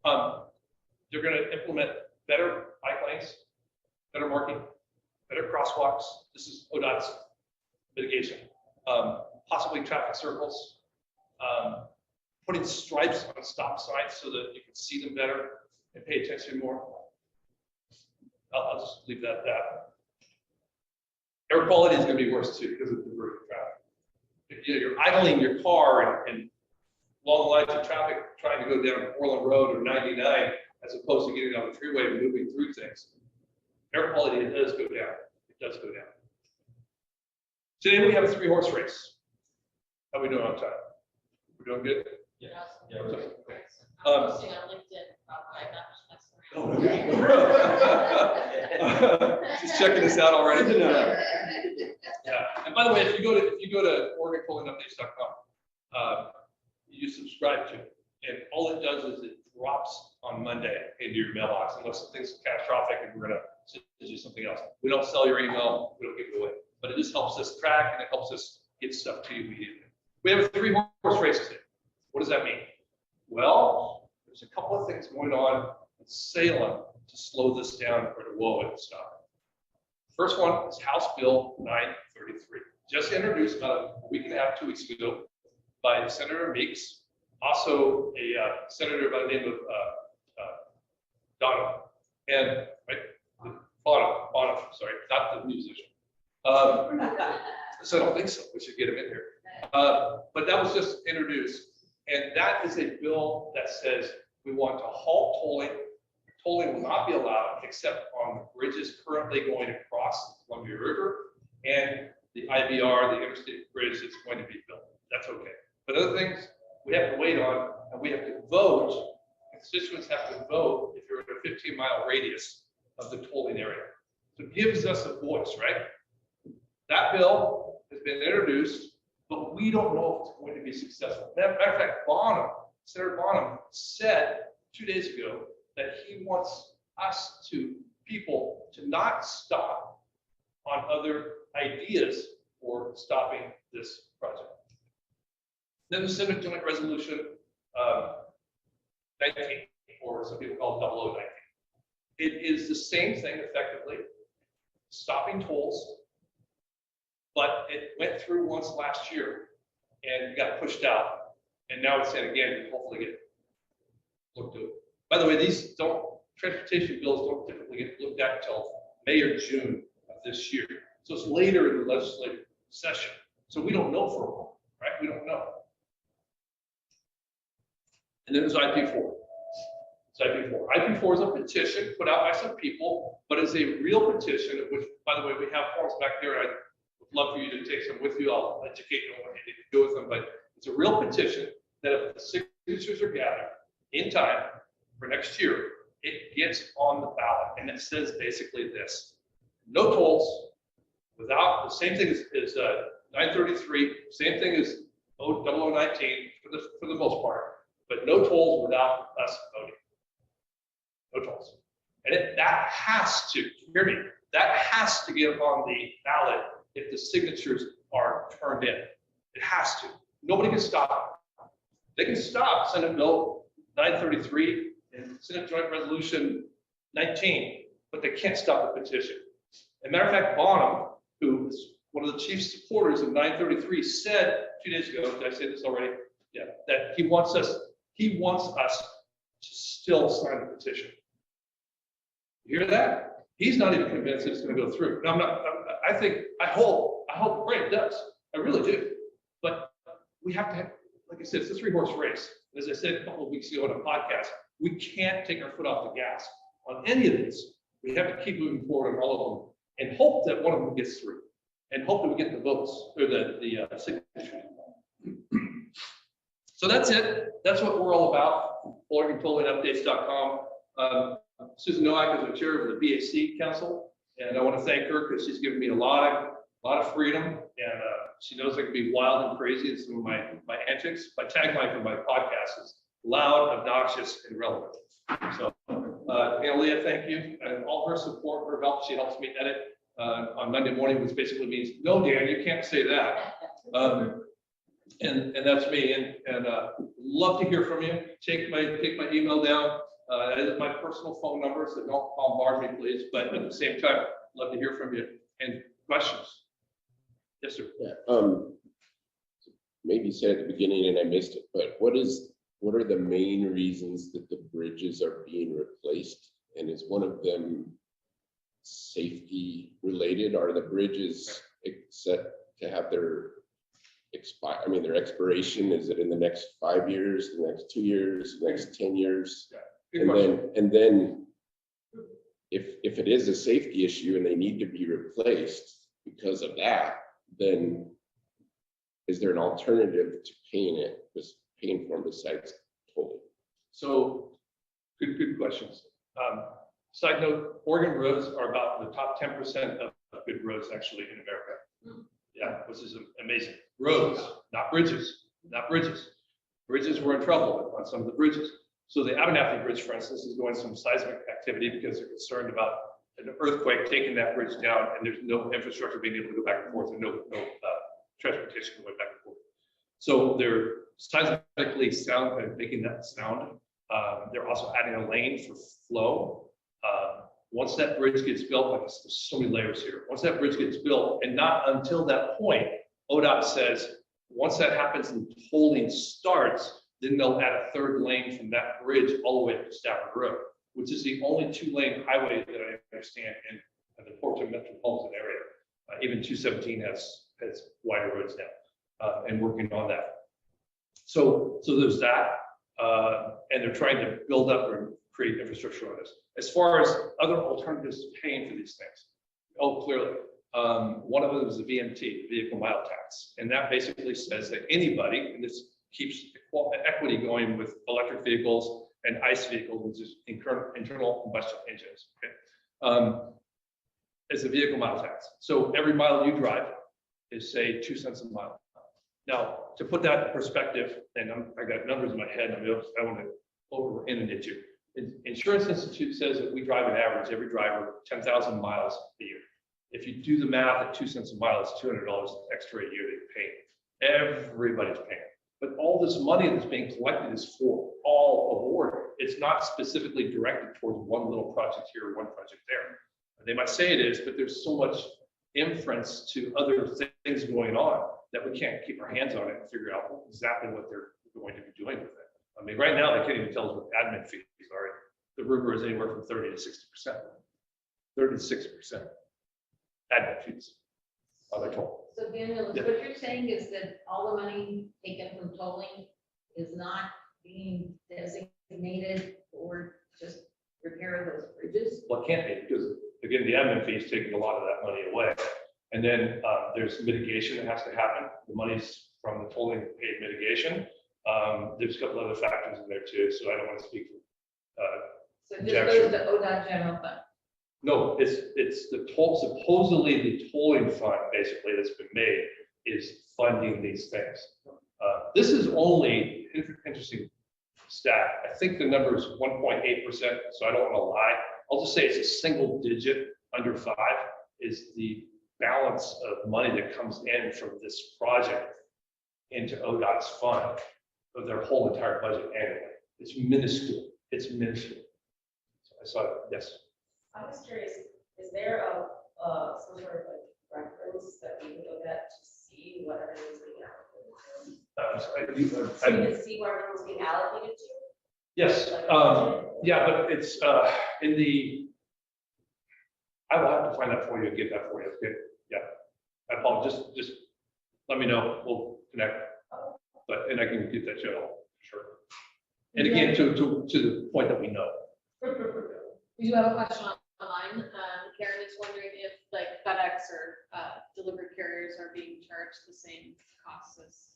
[SPEAKER 21] They're going to implement better bike lanes, better marking, better crosswalks. This is ODOT's mitigation. Possibly traffic circles. Putting stripes on stop signs so that you can see them better and pay attention more. I'll just leave that at that. Air quality is going to be worse too because of diverted traffic. If you're idling your car and long lines of traffic trying to go down Orland Road or 99 as opposed to getting on the freeway and moving through things, air quality does go down. It does go down. Today we have a 3-horse race. How are we doing on time? We're doing good?
[SPEAKER 2] Yeah.
[SPEAKER 21] Yeah. We're doing good.
[SPEAKER 2] I'm posting on LinkedIn, probably, not just messing
[SPEAKER 21] around. She's checking this out already. Yeah. And by the way, if you go to OregonTollingUpdates.com, you subscribe to it, and all it does is it drops on Monday into your mailbox unless something's catastrophic and we're gonna send you something else. We don't sell your email, we don't give it away, but it just helps us track and it helps us get stuff to you immediately. We have a 3-horse race today. What does that mean? Well, there's a couple of things going on in Salem to slow this down or to whoa it stop. First one is House Bill 933, just introduced about a week and a half, 2 weeks ago by Senator Meeks, also a senator by the name of Donovan, and Bonham, sorry, not the musician. So I don't think so. We should get him in here. But that was just introduced. And that is a bill that says we want to halt tolling. Tolling will not be allowed except on the bridges currently going across the Columbia River and the IBR, the interstate bridge that's going to be built. That's okay. But other things we have to wait on, and we have to vote. Constituents have to vote if you're in a 15-mile radius of the tolling area. So it gives us a voice, right? That bill has been introduced, but we don't know if it's going to be successful. Matter of fact, Senator Bonham said 2 days ago that he wants us people to not stop on other ideas for stopping this project. Then the Senate Joint Resolution 19, or some people call it 0019. It is the same thing effectively, stopping tolls, but it went through once last year and got pushed out. And now it's saying again, and hopefully get looked at. By the way, these transportation bills don't typically get looked at until May or June of this year. So it's later in the legislative session. So we don't know for a while, right? We don't know. And then there's IP4. It's IP4. IP4 is a petition put out by some people, but it's a real petition, of which, by the way, we have forms back there. I would love for you to take some with you. I'll educate you on what you need to do with them, but it's a real petition that if the signatures are gathered in time for next year, it gets on the ballot. And it says basically this: no tolls without, the same thing as 933, same thing as 0019 for the most part, but no tolls without us voting. No tolls. And that has to, hear me, that has to get on the ballot if the signatures are turned in. It has to. Nobody can stop it. They can stop Senate Bill 933 and Senate Joint Resolution 19, but they can't stop the petition. As a matter of fact, Bonham, who is one of the chief supporters of 933, said 2 days ago, did I say this already? Yeah, that he wants us He wants us to still sign the petition. You hear that? He's not even convinced it's going to go through. No, I'm not. I hope, pray it does. I really do. But we have to have, like I said, it's a 3-horse race. As I said a couple of weeks ago on a podcast, we can't take our foot off the gas on any of these. We have to keep moving forward on all of them and hope that one of them gets through and hope that we get the votes or the signature. So that's it. That's what we're all about. OregonTollWayUpdates.com. Susan Nowak is the chair of the BAC Council, and I want to thank her because she's given me a lot of freedom, and she knows I can be wild and crazy in some of my antics. My tagline for my podcast is loud, obnoxious, and relevant. So, Leah, thank you, and all her support, her help. She helps me edit on Monday morning, which basically means, no, Dan, you can't say that. And that's me, and love to hear from you. Take my email down. That is my personal phone number, so don't bombard me, please. But at the same time, love to hear from you. And questions? Yes, sir.
[SPEAKER 3] Yeah. Maybe you said at the beginning and I missed it, but what are the main reasons that the bridges are being replaced? And is one of them safety related? Are the bridges set to have their their expiration? Is it in the next 5 years, the next 2 years, the next 10 years?
[SPEAKER 21] Yeah.
[SPEAKER 3] And then if it is a safety issue and they need to be replaced because of that, then is there an alternative to paying for them besides tolling?
[SPEAKER 21] So good questions. Side note, Oregon roads are about the top 10% of good roads actually in America. Yeah, which is amazing. Roads, not bridges, not bridges. Bridges we're in trouble on some of the bridges. So the Abernathy Bridge, for instance, is going some seismic activity because they're concerned about an earthquake taking that bridge down, and there's no infrastructure being able to go back and forth, and no transportation going back and forth. So they're seismically making that sound. They're also adding a lane for flow. Once that bridge gets built, like there's so many layers here. Once that bridge gets built, and not until that point, ODOT says, once that happens and tolling starts, then they'll add a 3rd lane from that bridge all the way to Stafford Road, which is the only 2-lane highway that I understand in the Portland metropolitan area. Even 217 has wider roads now, and working on that. So there's that, and they're trying to build up or create infrastructure on this. As far as other alternatives to paying for these things, clearly, one of them is the VMT, vehicle mile tax, and that basically says that anybody, and this keeps equity going with electric vehicles and ICE vehicles, which is internal combustion engines. Okay, is a vehicle mile tax. So every mile you drive is, say, 2 cents a mile. Now, to put that in perspective, and I got numbers in my head, I want to over-inundate you. Insurance Institute says that we drive an average, every driver, 10,000 miles a year. If you do the math at 2 cents a mile, it's $200 extra a year that you're paying. Everybody's paying. But all this money that's being collected is for all of Oregon. It's not specifically directed towards one little project here or one project there. They might say it is, but there's so much inference to other things going on that we can't keep our hands on it and figure out exactly what they're going to be doing with it. I mean, right now, they can't even tell us what admin fees are. The rumor is anywhere from 30 to 60%. 30 to 60% admin fees are they told.
[SPEAKER 4] So Daniel,
[SPEAKER 21] Yeah.
[SPEAKER 4] what you're saying is that all the money taken from tolling is not being designated for just repair of those bridges?
[SPEAKER 21] Well, it can't be, because again, the admin fee is taking a lot of that money away. And then there's mitigation that has to happen. The money's from the tolling paid mitigation. There's a couple other factors in there too, so I don't want to speak for
[SPEAKER 4] So it just goes to ODOT general fund?
[SPEAKER 21] No, it's the toll, supposedly the tolling fund basically that's been made is funding these things. This is only interesting stat. I think the number is 1.8%, so I don't want to lie. I'll just say it's a single digit under 5 is the balance of money that comes in from this project into ODOT's fund of their whole entire budget annually. It's minuscule. It's minuscule. So I saw it. Yes.
[SPEAKER 2] I was curious, is there some sort of like reference that we can look at to see what everything's being allocated? So you can see where everyone's being allocated to?
[SPEAKER 21] Yes, yeah, but it's in the, I will have to find that for you and get that for you, okay? Yeah, I apologize, just let me know, we'll connect. But, and I can get that to you, sure. And again, to the point that we know.
[SPEAKER 5] We do have a question online. Karen is wondering if like FedEx or delivery carriers are being charged the same costs as.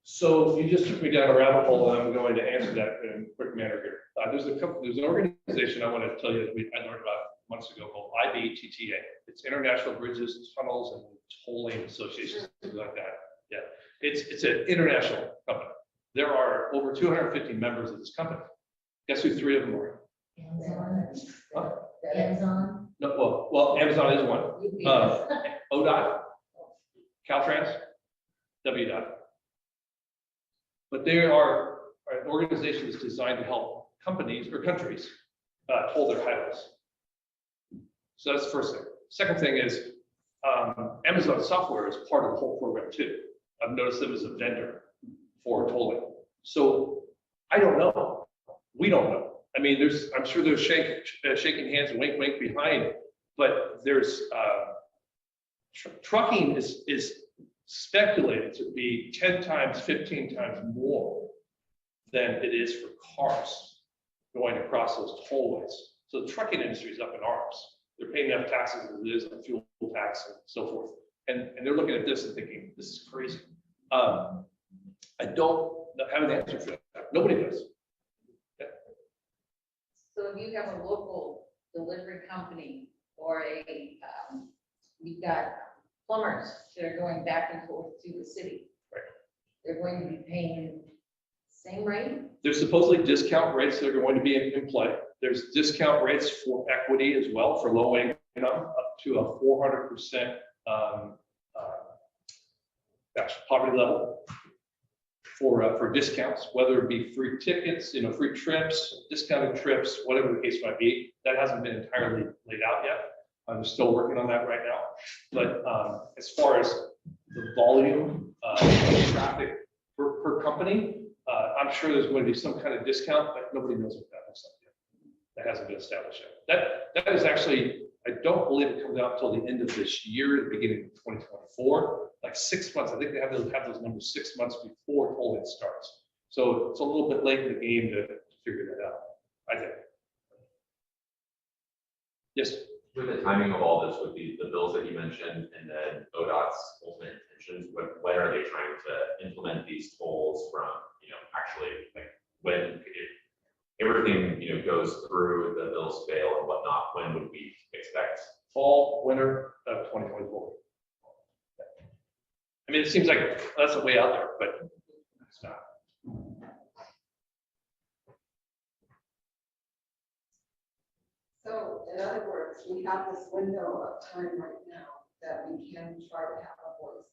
[SPEAKER 21] So you just took me down a rabbit hole, and I'm going to answer that in a quick manner here. There's an organization I want to tell you that I learned about months ago called IBTTA. It's International Bridges, Tunnels, and Tolling Association, something like that. Yeah, it's an international company. There are over 250 members of this company. Guess who 3 of them are? Huh?
[SPEAKER 4] Amazon.
[SPEAKER 21] No, well, Amazon is one. ODOT, Caltrans, WDOT. But they are an organization that's designed to help companies or countries hold their highways. So that's the first thing. Second thing is Amazon software is part of the whole program too. I've noticed them as a vendor for tolling. So I don't know. We don't know. I mean, I'm sure there's shaking hands and wink, wink behind, but there's trucking is speculated to be 10 times, 15 times more than it is for cars going across those tollways. So the trucking industry is up in arms. They're paying enough taxes as it is, on fuel tax and so forth. And they're looking at this and thinking, this is crazy. I don't have an answer for that. Nobody does. Yeah.
[SPEAKER 4] So if you have a local delivery company or you've got plumbers that are going back and forth to the city,
[SPEAKER 21] right,
[SPEAKER 4] they're going to be paying same rate?
[SPEAKER 21] There's supposedly discount rates that are going to be in play. There's discount rates for equity as well for low income, up to a 400% poverty level for discounts, whether it be free tickets, free trips, discounted trips, whatever the case might be. That hasn't been entirely laid out yet. I'm still working on that right now. But as far as the volume of traffic per company, I'm sure there's going to be some kind of discount, but nobody knows what that looks like yet. That hasn't been established yet. That is actually, I don't believe it comes out until the end of this year, the beginning of 2024, like 6 months. I think they have those numbers 6 months before tolling starts. So it's a little bit late in the game to figure that out, I think. Yes.
[SPEAKER 6] With the timing of all this, with the bills that you mentioned, and then ODOT's ultimate intentions, when are they trying to implement these tolls from, actually, like when everything, goes through, the bills fail and whatnot, when would we expect?
[SPEAKER 21] Fall, winter of 2024. I mean, it seems like that's a way out there, but it's not.
[SPEAKER 20] So in other words, we have this window of time right now that we can try to have a voice.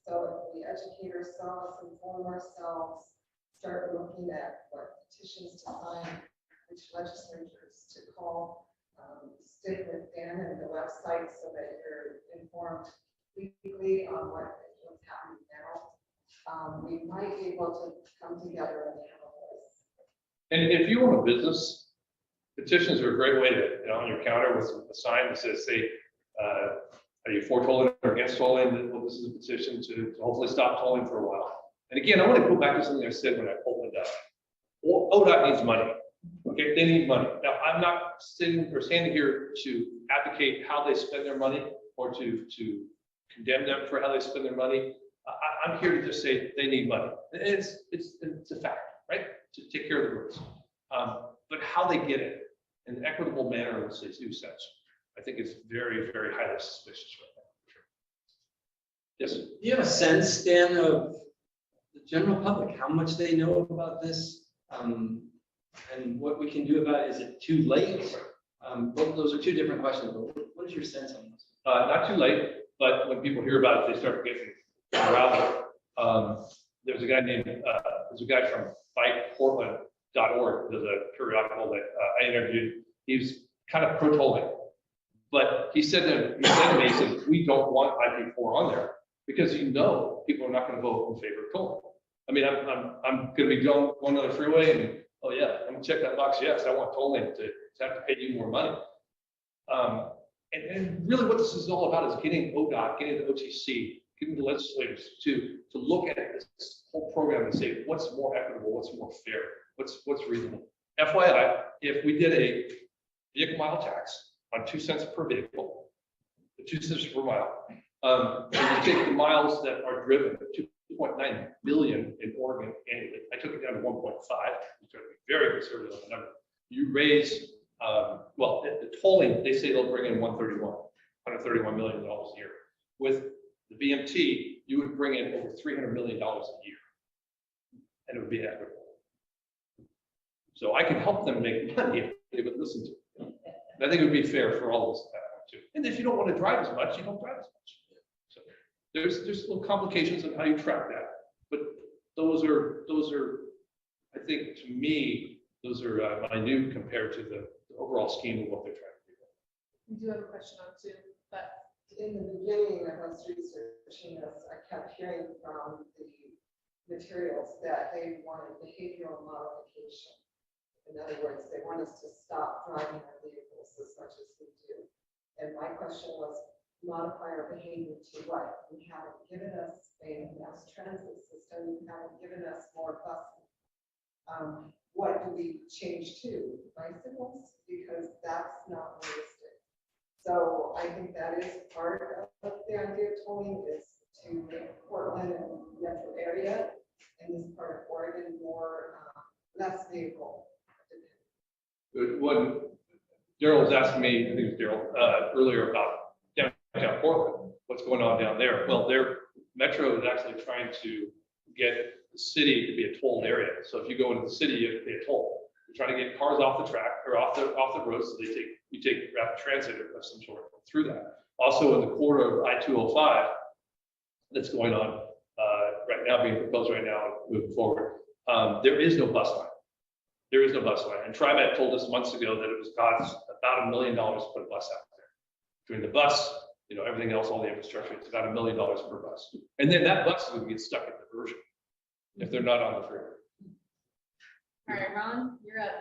[SPEAKER 20] So if we educate ourselves, inform ourselves, start looking at what petitions to sign, which legislatures to call, stick with Dan and the website so that you're informed weekly on what's happening now. We might be able to come together and have a voice.
[SPEAKER 21] And if you own a business, petitions are a great way to, on your counter with a sign that says, say, are you for tolling or against tolling? Well, this is a petition to hopefully stop tolling for a while. And again, I want to go back to something I said when I opened up. Well, ODOT needs money. Okay, they need money. Now, I'm not standing here to advocate how they spend their money or to condemn them for how they spend their money. I'm here to just say they need money. It's a fact, right? To take care of the roads. But how they get it in an equitable manner, let's say, do such, I think is very, very highly suspicious right now. Yes.
[SPEAKER 1] Do you have a sense, Dan, of the general public, how much they know about this, and what we can do about it? Is it too late? Both those are two different questions, but what is your sense on this?
[SPEAKER 21] Not too late, but when people hear about it, they start getting around. There's a guy from FightPortland.org. There's a periodical that I interviewed. He's kind of pro-tolling, but he said to me, he said, we don't want IP4 on there because you know people are not going to vote in favor of tolling. I mean, I'm going to be going on the freeway and, oh yeah, I'm gonna check that box. Yes, I want tolling to have to pay you more money. And really what this is all about is getting ODOT, getting the OTC, getting the legislators to look at this whole program and say, what's more equitable, what's more fair, what's reasonable. FYI, if we did a vehicle mile tax on 2 cents per vehicle, 2 cents per mile, and you take the miles that are driven, 2.9 billion in Oregon annually. I took it down to 1.5. I'm trying to be very conservative on the number. You raise, well, the tolling, they say they'll bring in $131 million a year. With the BMT, you would bring in over $300 million a year, and it would be equitable. So I could help them make money if they would listen to me. And I think it would be fair for all of us at that point too. And if you don't want to drive as much, you don't drive as much. So there's little complications on how you track that, but those are, I think, to me, those are minute compared to the overall scheme of what they're trying to do.
[SPEAKER 5] We do have a question on Zoom, but
[SPEAKER 20] in the beginning of us researching this, I kept hearing from the materials that they wanted behavioral modification. In other words, they want us to stop driving our vehicles as much as we do. And my question was, modify our behavior to what? You haven't given us a mass transit system, you haven't given us more busing. What do we change to? Bicycles? Because that's not realistic. So I think that is part of the idea of tolling, is to make Portland and the metro area and this part of Oregon more less vehicle.
[SPEAKER 21] When Daryl was asking me, I think it was Daryl, earlier about downtown Portland, what's going on down there? Well, their metro is actually trying to get the city to be a tolled area. So if you go into the city, you have to pay a toll. They're trying to get cars off the track or off the road, so you take rapid transit of some sort through that. Also in the corridor of I-205 that's going on right now, being proposed right now, moving forward, there is no bus line. There is no bus line. And TriMet told us months ago that it was cost about $1 million to put a bus out there. Between the bus, everything else, all the infrastructure, it's about $1 million per bus. And then that bus is going to get stuck at diversion if they're not on the freeway.
[SPEAKER 5] all right, Ron, you're up.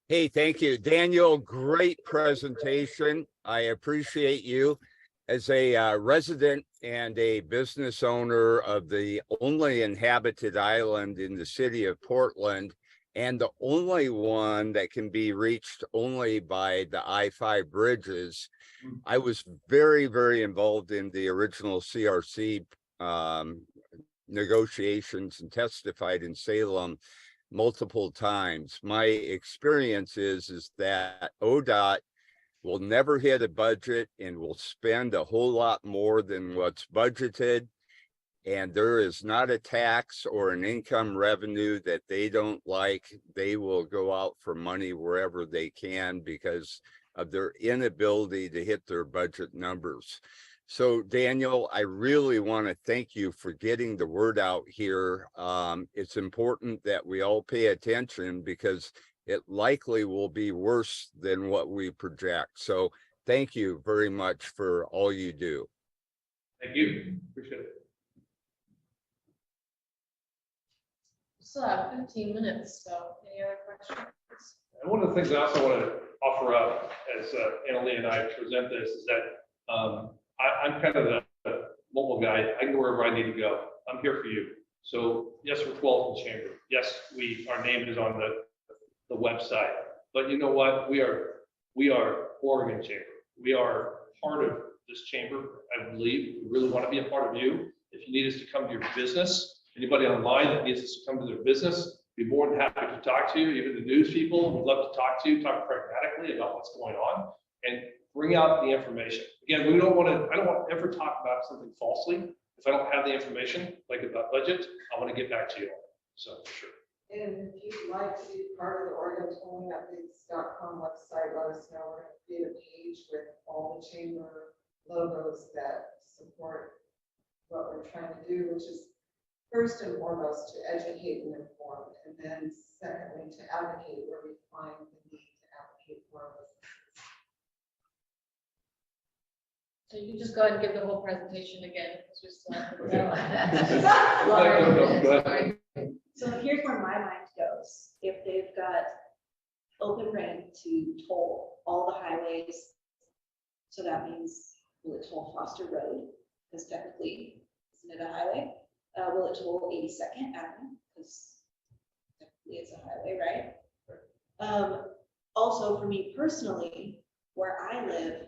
[SPEAKER 8] Hey, thank you, Daniel. Great presentation. I appreciate you. As a resident and a business owner of the only inhabited island in the city of Portland, and the only one that can be reached only by the I-5 bridges, I was very, very involved in the original CRC negotiations and testified in Salem multiple times. My experience is that ODOT will never hit a budget and will spend a whole lot more than what's budgeted. And there is not a tax or an income revenue that they don't like. They will go out for money wherever they can because of their inability to hit their budget numbers. So Daniel, I really want to thank you for getting the word out here. It's important that we all pay attention because it likely will be worse than what we project. So thank you very much for all you do.
[SPEAKER 21] Thank you. Appreciate it.
[SPEAKER 5] Still have 15 minutes, so any other questions?
[SPEAKER 21] And one of the things I also want to offer up as Annalee and I present this is that I'm kind of the mobile guy. I can go wherever I need to go. I'm here for you. So yes, we're 12th in chamber. Yes, our name is on the website. But you know what? We are Oregon Chamber. We are part of this chamber. I believe we really want to be a part of you. If you need us to come to your business, anybody online that needs us to come to their business, be more than happy to talk to you. Even the news people would love to talk to you, talk pragmatically about what's going on, and bring out the information. Again, I don't want to ever talk about something falsely. If I don't have the information, like about budget, I want to get back to you. So for sure.
[SPEAKER 20] And if you'd like to be part of the OregonTollingUpdates.com website, let us know. We're going to create a page with all the chamber logos that support what we're trying to do, which is first and foremost to educate and inform, and then secondly to advocate where we find the need to advocate for our businesses.
[SPEAKER 5] So you can just go ahead and give the whole presentation again, because we still have to go.
[SPEAKER 15] So here's where my mind goes. If they've got open reign to toll all the highways, so that means will it toll Foster Road? Because technically, isn't it a highway? Will it toll 82nd Avenue? Because technically it's a highway, right? Also, for me personally, where I live,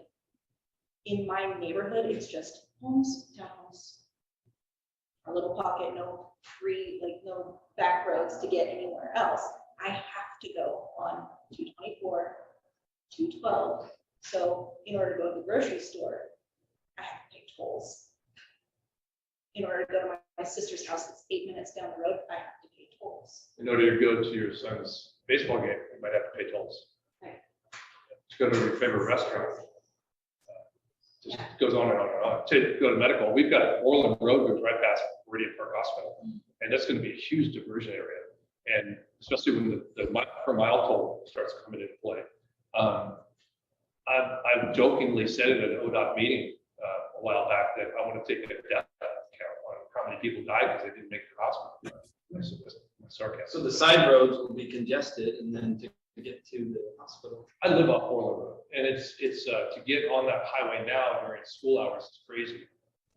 [SPEAKER 15] in my neighborhood, it's just homes, townhomes. Our little pocket, no free, like no back roads to get anywhere else. I have to go on 224, 212. So in order to go to the grocery store, I have to pay tolls. In order to go to my sister's house, that's 8 minutes down the road, I have to pay tolls.
[SPEAKER 21] In order to go to your son's baseball game, you might have to pay tolls.
[SPEAKER 15] Right.
[SPEAKER 21] To go to your favorite restaurant. Just goes on and on and on. To go to medical, we've got Orland Road goes right past Meridian Park Hospital, and that's going to be a huge diversion area. And especially when the per mile toll starts coming into play. I jokingly said it at an ODOT meeting a while back that I want to take a death count on how many people died because they didn't make it to the hospital. That's sarcasm.
[SPEAKER 1] So the side roads will be congested, and then to get to the hospital.
[SPEAKER 21] I live off Orland Road, and it's to get on that highway now during school hours is crazy.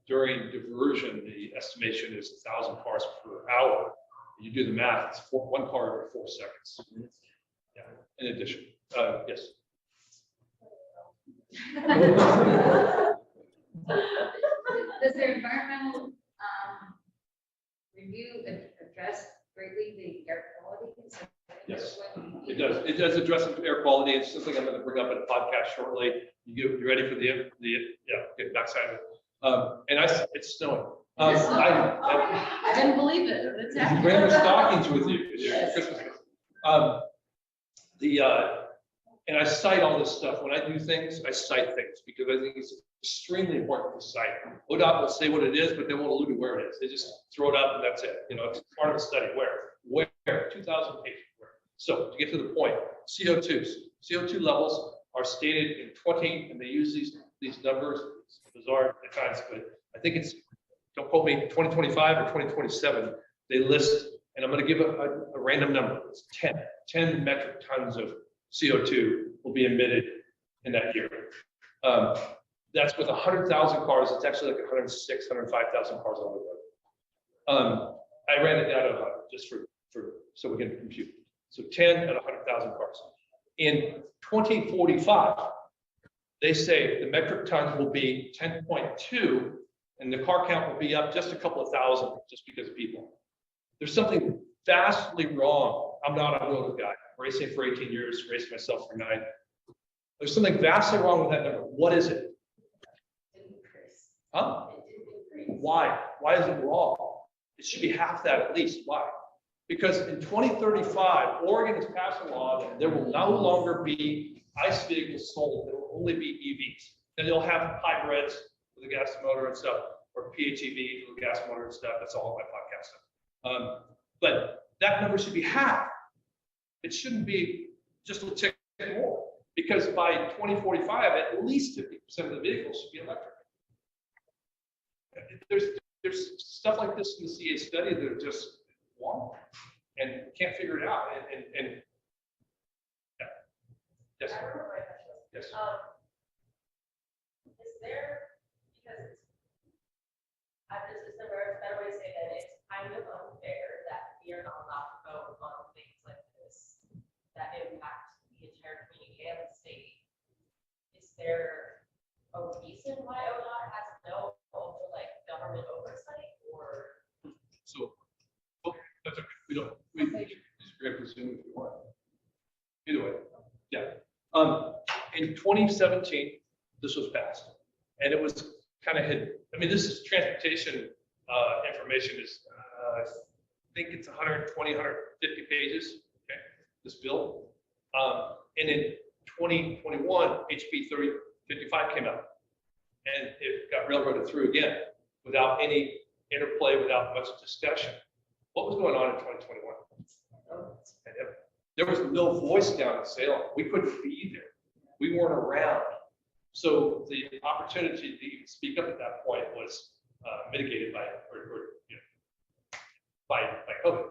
[SPEAKER 21] During diversion, the estimation is 1,000 cars per hour. You do the math, it's one car every 4 seconds. Yeah, in addition, yes.
[SPEAKER 4] Does the environmental review address greatly the air quality?
[SPEAKER 21] Yes, it does. It does address air quality. It's something I'm going to bring up in a podcast shortly. You ready for the yeah, okay, backside of it. And it's snowing.
[SPEAKER 5] I didn't believe it. It's
[SPEAKER 21] You bring the stockings with you. It's your Christmas gift. And I cite all this stuff. When I do things, I cite things because I think it's extremely important to cite. ODOT will say what it is, but they won't allude to where it is. They just throw it up and that's it. You know, it's part of the study. Where? 2,000 pages. Where? So to get to the point, CO2 levels are stated in 20, and they use these numbers. It's bizarre at times, but I think it's, don't quote me, 2025 or 2027. They list, and I'm going to give a random number. It's 10 metric tons of CO2 will be emitted in that year. That's with 100,000 cars. It's actually like 106, 105,000 cars on the road. I ran it down to 100 just for so we can compute. So 10 at 100,000 cars. In 2045, they say the metric tons will be 10.2, and the car count will be up just a couple of thousand just because of people. There's something vastly wrong. I'm not a road guy. Racing for 18 years, raced myself for 9. There's something vastly wrong with that number. What is it? Huh? Why? Why is it wrong? It should be half that at least. Why? Because in 2035, Oregon has passed a law that there will no longer be ICE vehicles sold. There will only be EVs. And they'll have hybrids with a gas motor and stuff, or PHEV with a gas motor and stuff. That's all my podcast stuff. But that number should be half. It shouldn't be just a tick more, because by 2045, at least 50% of the vehicles should be electric. There's stuff like this in the CA study that are just wrong, and can't figure it out. And yeah. Yes. Yes.
[SPEAKER 2] Is there, because it's a better way to say that it's kind of unfair that we are not allowed to vote on things like this that impact the entire community and the state. Is there a reason why ODOT has no like government oversight, or?
[SPEAKER 21] So, okay, that's okay. We disagree with Zoom if you want. Either way, yeah. In 2017, this was passed, and it was kind of hidden. I mean, this is transportation information is, I think it's 120, 150 pages. Okay, this bill. And in 2021, HB 3055 came out, and it got railroaded through again without any interplay, without much discussion. What was going on in 2021? There was no voice down in Salem. We couldn't be there. We weren't around. So the opportunity to even speak up at that point was mitigated by, by COVID.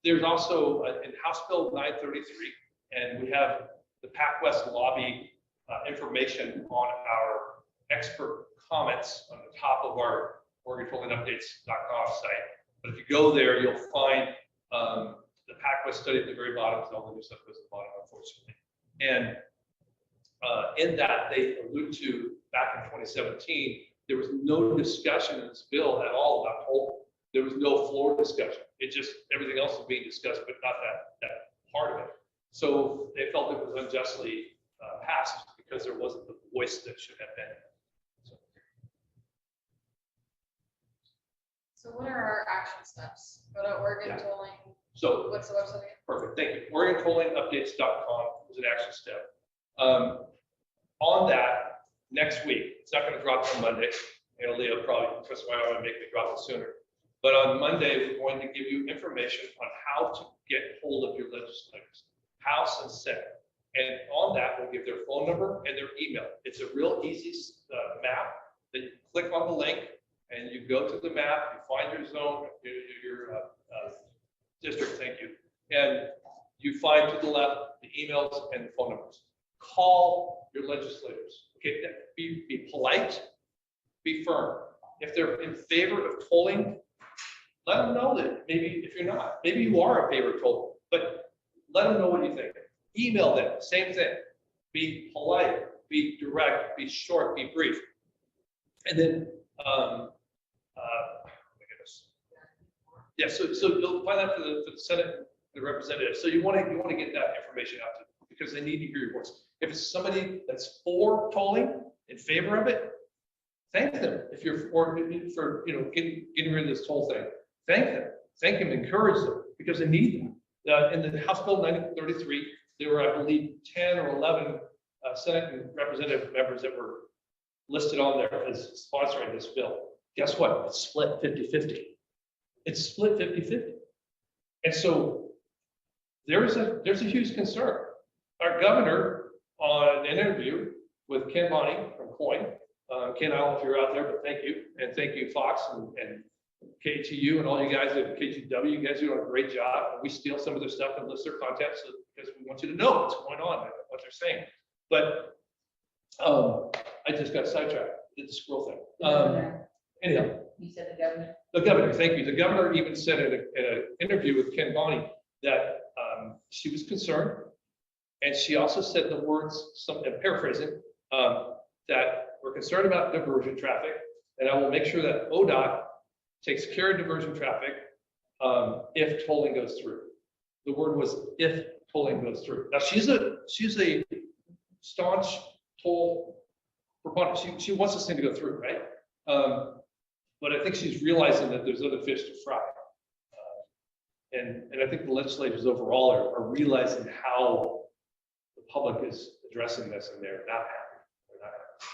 [SPEAKER 21] There's also in House Bill 933, and we have the PacWest lobby information on our expert comments on the top of our OregonTollingUpdates.com site. But if you go there, you'll find the PacWest study at the very bottom, because all the new stuff goes at the bottom, unfortunately. And in that, they allude to back in 2017, there was no discussion in this bill at all about tolling. There was no floor discussion. It just, everything else was being discussed, but not that part of it. So they felt it was unjustly passed because there wasn't the voice that should have been.
[SPEAKER 5] So what are our action steps? Go to Oregon
[SPEAKER 21] Yeah.
[SPEAKER 5] Tolling.
[SPEAKER 21] So
[SPEAKER 5] What's the website again?
[SPEAKER 21] perfect, thank you. OregonTollingUpdates.com is an action step. On that, next week, it's not going to drop on Monday. And Leo probably, that's why I want to make it drop it sooner. But on Monday, we're going to give you information on how to get hold of your legislators, House and Senate. And on that, we'll give their phone number and their email. It's a real easy map that you click on the link and you go to the map, you find your zone, your district, thank you. And you find to the left the emails and the phone numbers. Call your legislators. Okay, be polite, be firm. If they're in favor of tolling, let them know that maybe if you're not, maybe you are in favor of tolling, but let them know what you think. Email them, same thing. Be polite, be direct, be short, be brief. And then, oh my goodness. Yeah, so you'll find out for the Senate, the representatives. So you want to get that information out to them because they need to hear your voice. If it's somebody that's for tolling, in favor of it, thank them. If you're for getting rid of this toll thing, thank them, encourage them because they need them. In the House Bill 933, there were, I believe, 10 or 11 Senate and representative members that were listed on there as sponsoring this bill. Guess what? It's split 50-50. It's split 50-50. And so there's a huge concern. Our governor on an interview with Ken Bonney from Coin, Ken, I don't know if you're out there, but thank you. And thank you, Fox and KTU and all you guys at KTW. You guys are doing a great job. We steal some of their stuff and list their content because we want you to know what's going on, what they're saying. But I just got sidetracked, did the scroll thing. Anyhow.
[SPEAKER 4] You said the governor? The
[SPEAKER 21] governor, thank you. The governor even said in an interview with Ken Bonney that she was concerned. And she also said the words, I'm paraphrasing, that we're concerned about diversion traffic, and I will make sure that ODOT takes care of diversion traffic if tolling goes through. The word was if tolling goes through. Now she's a staunch toll proponent. She wants this thing to go through, right? But I think she's realizing that there's other fish to fry. And I think the legislators overall are realizing how the public is addressing this, and they're not happy. They're not happy.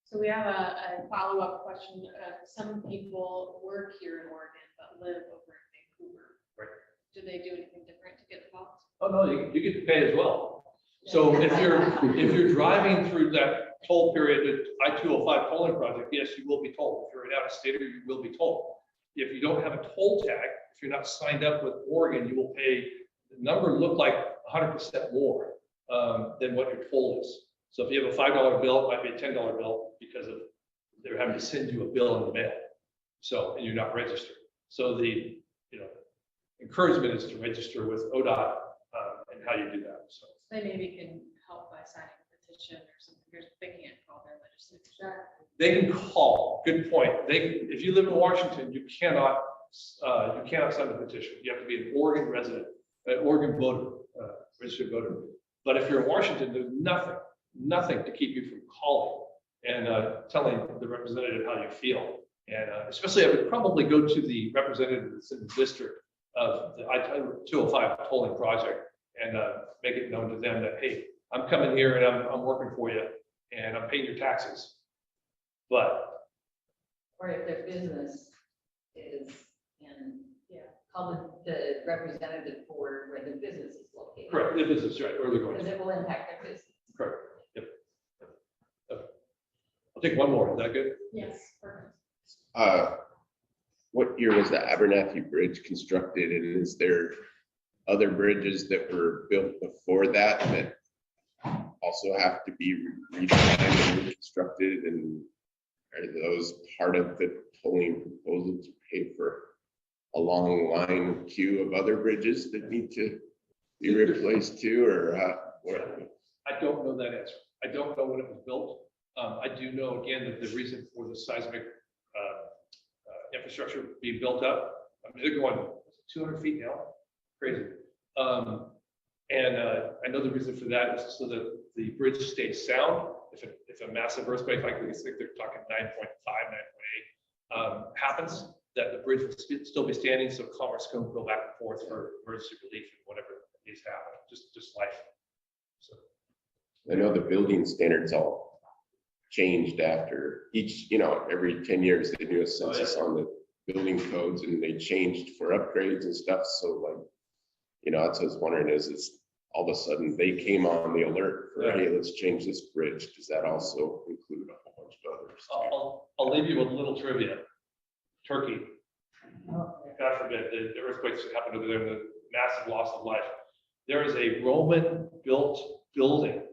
[SPEAKER 5] So we have a follow-up question. Some people work here in Oregon but live over in Vancouver.
[SPEAKER 21] Right.
[SPEAKER 5] Do they do anything different to get involved?
[SPEAKER 21] Oh no, you get to pay as well. So if you're driving through that toll period, the I-205 tolling project, yes, you will be tolled. If you're an out-of-stater, you will be tolled. If you don't have a toll tag, if you're not signed up with Oregon, you will pay. The number look like 100% more than what your toll is. So if you have a $5 bill, it might be a $10 bill because they're having to send you a bill in the mail. So, and you're not registered. So the encouragement is to register with ODOT and how you do that. So
[SPEAKER 5] They maybe can help by signing a petition or something. They can't call their legislature.
[SPEAKER 21] they can call. Good point. If you live in Washington, you cannot sign the petition. You have to be an Oregon resident, an Oregon voter, registered voter. But if you're in Washington, there's nothing to keep you from calling and telling the representative how you feel. And especially, I would probably go to the representative that's in the district of the I-205 tolling project and make it known to them that, hey, I'm coming here and I'm working for you and I'm paying your taxes. But
[SPEAKER 4] Or if their business is in, call the representative for where the business is located.
[SPEAKER 21] correct, the business, right, where they're going.
[SPEAKER 4] Because it will impact their business.
[SPEAKER 21] Correct. Yep. I'll take one more. Is that good?
[SPEAKER 2] Yes, perfect.
[SPEAKER 3] What year was the Abernathy Bridge constructed, and is there other bridges that were built before that that also have to be redesigned and reconstructed, and are those part of the tolling proposal to pay for a long line queue of other bridges that need to be replaced too, or what?
[SPEAKER 21] I don't know that answer. I don't know when it was built. I do know, again, that the reason for the seismic infrastructure being built up, I mean, they're going 200 feet now, crazy. I know the reason for that is so that the bridge stays sound. If a massive earthquake, like we think they're talking 9.5, 9.8, happens, that the bridge will still be standing, so commerce can go back and forth for emergency relief and whatever needs to happen, just life. So
[SPEAKER 3] I know the building standards all changed after each, every 10 years, they do a census on the building codes, and they changed for upgrades and stuff. So like, that's what I was wondering is all of a sudden they came on the alert for, hey, let's change this bridge. Does that also include a whole bunch of others?
[SPEAKER 21] I'll leave you with a little trivia. Turkey, God forbid, the earthquakes that happened over there, the massive loss of life. There is a Roman built building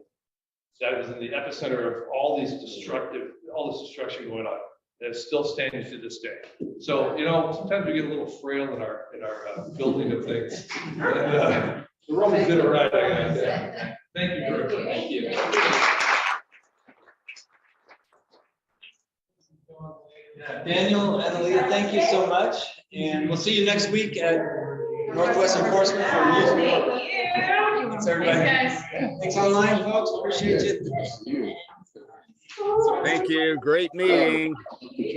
[SPEAKER 21] that was in the epicenter of all this destruction going on. That is still standing to this day. So, sometimes we get a little frail in our building of things. And, the Romans did it right, I gotta say. Thank you very much. Thank you.
[SPEAKER 1] Daniel, Annalita, thank you so much. And we'll see you next week at Northwest Enforcement for Youth. Thanks, everybody.
[SPEAKER 2] Thanks, guys.
[SPEAKER 1] Thanks online, folks. Appreciate you.
[SPEAKER 8] Thank you. Great meeting.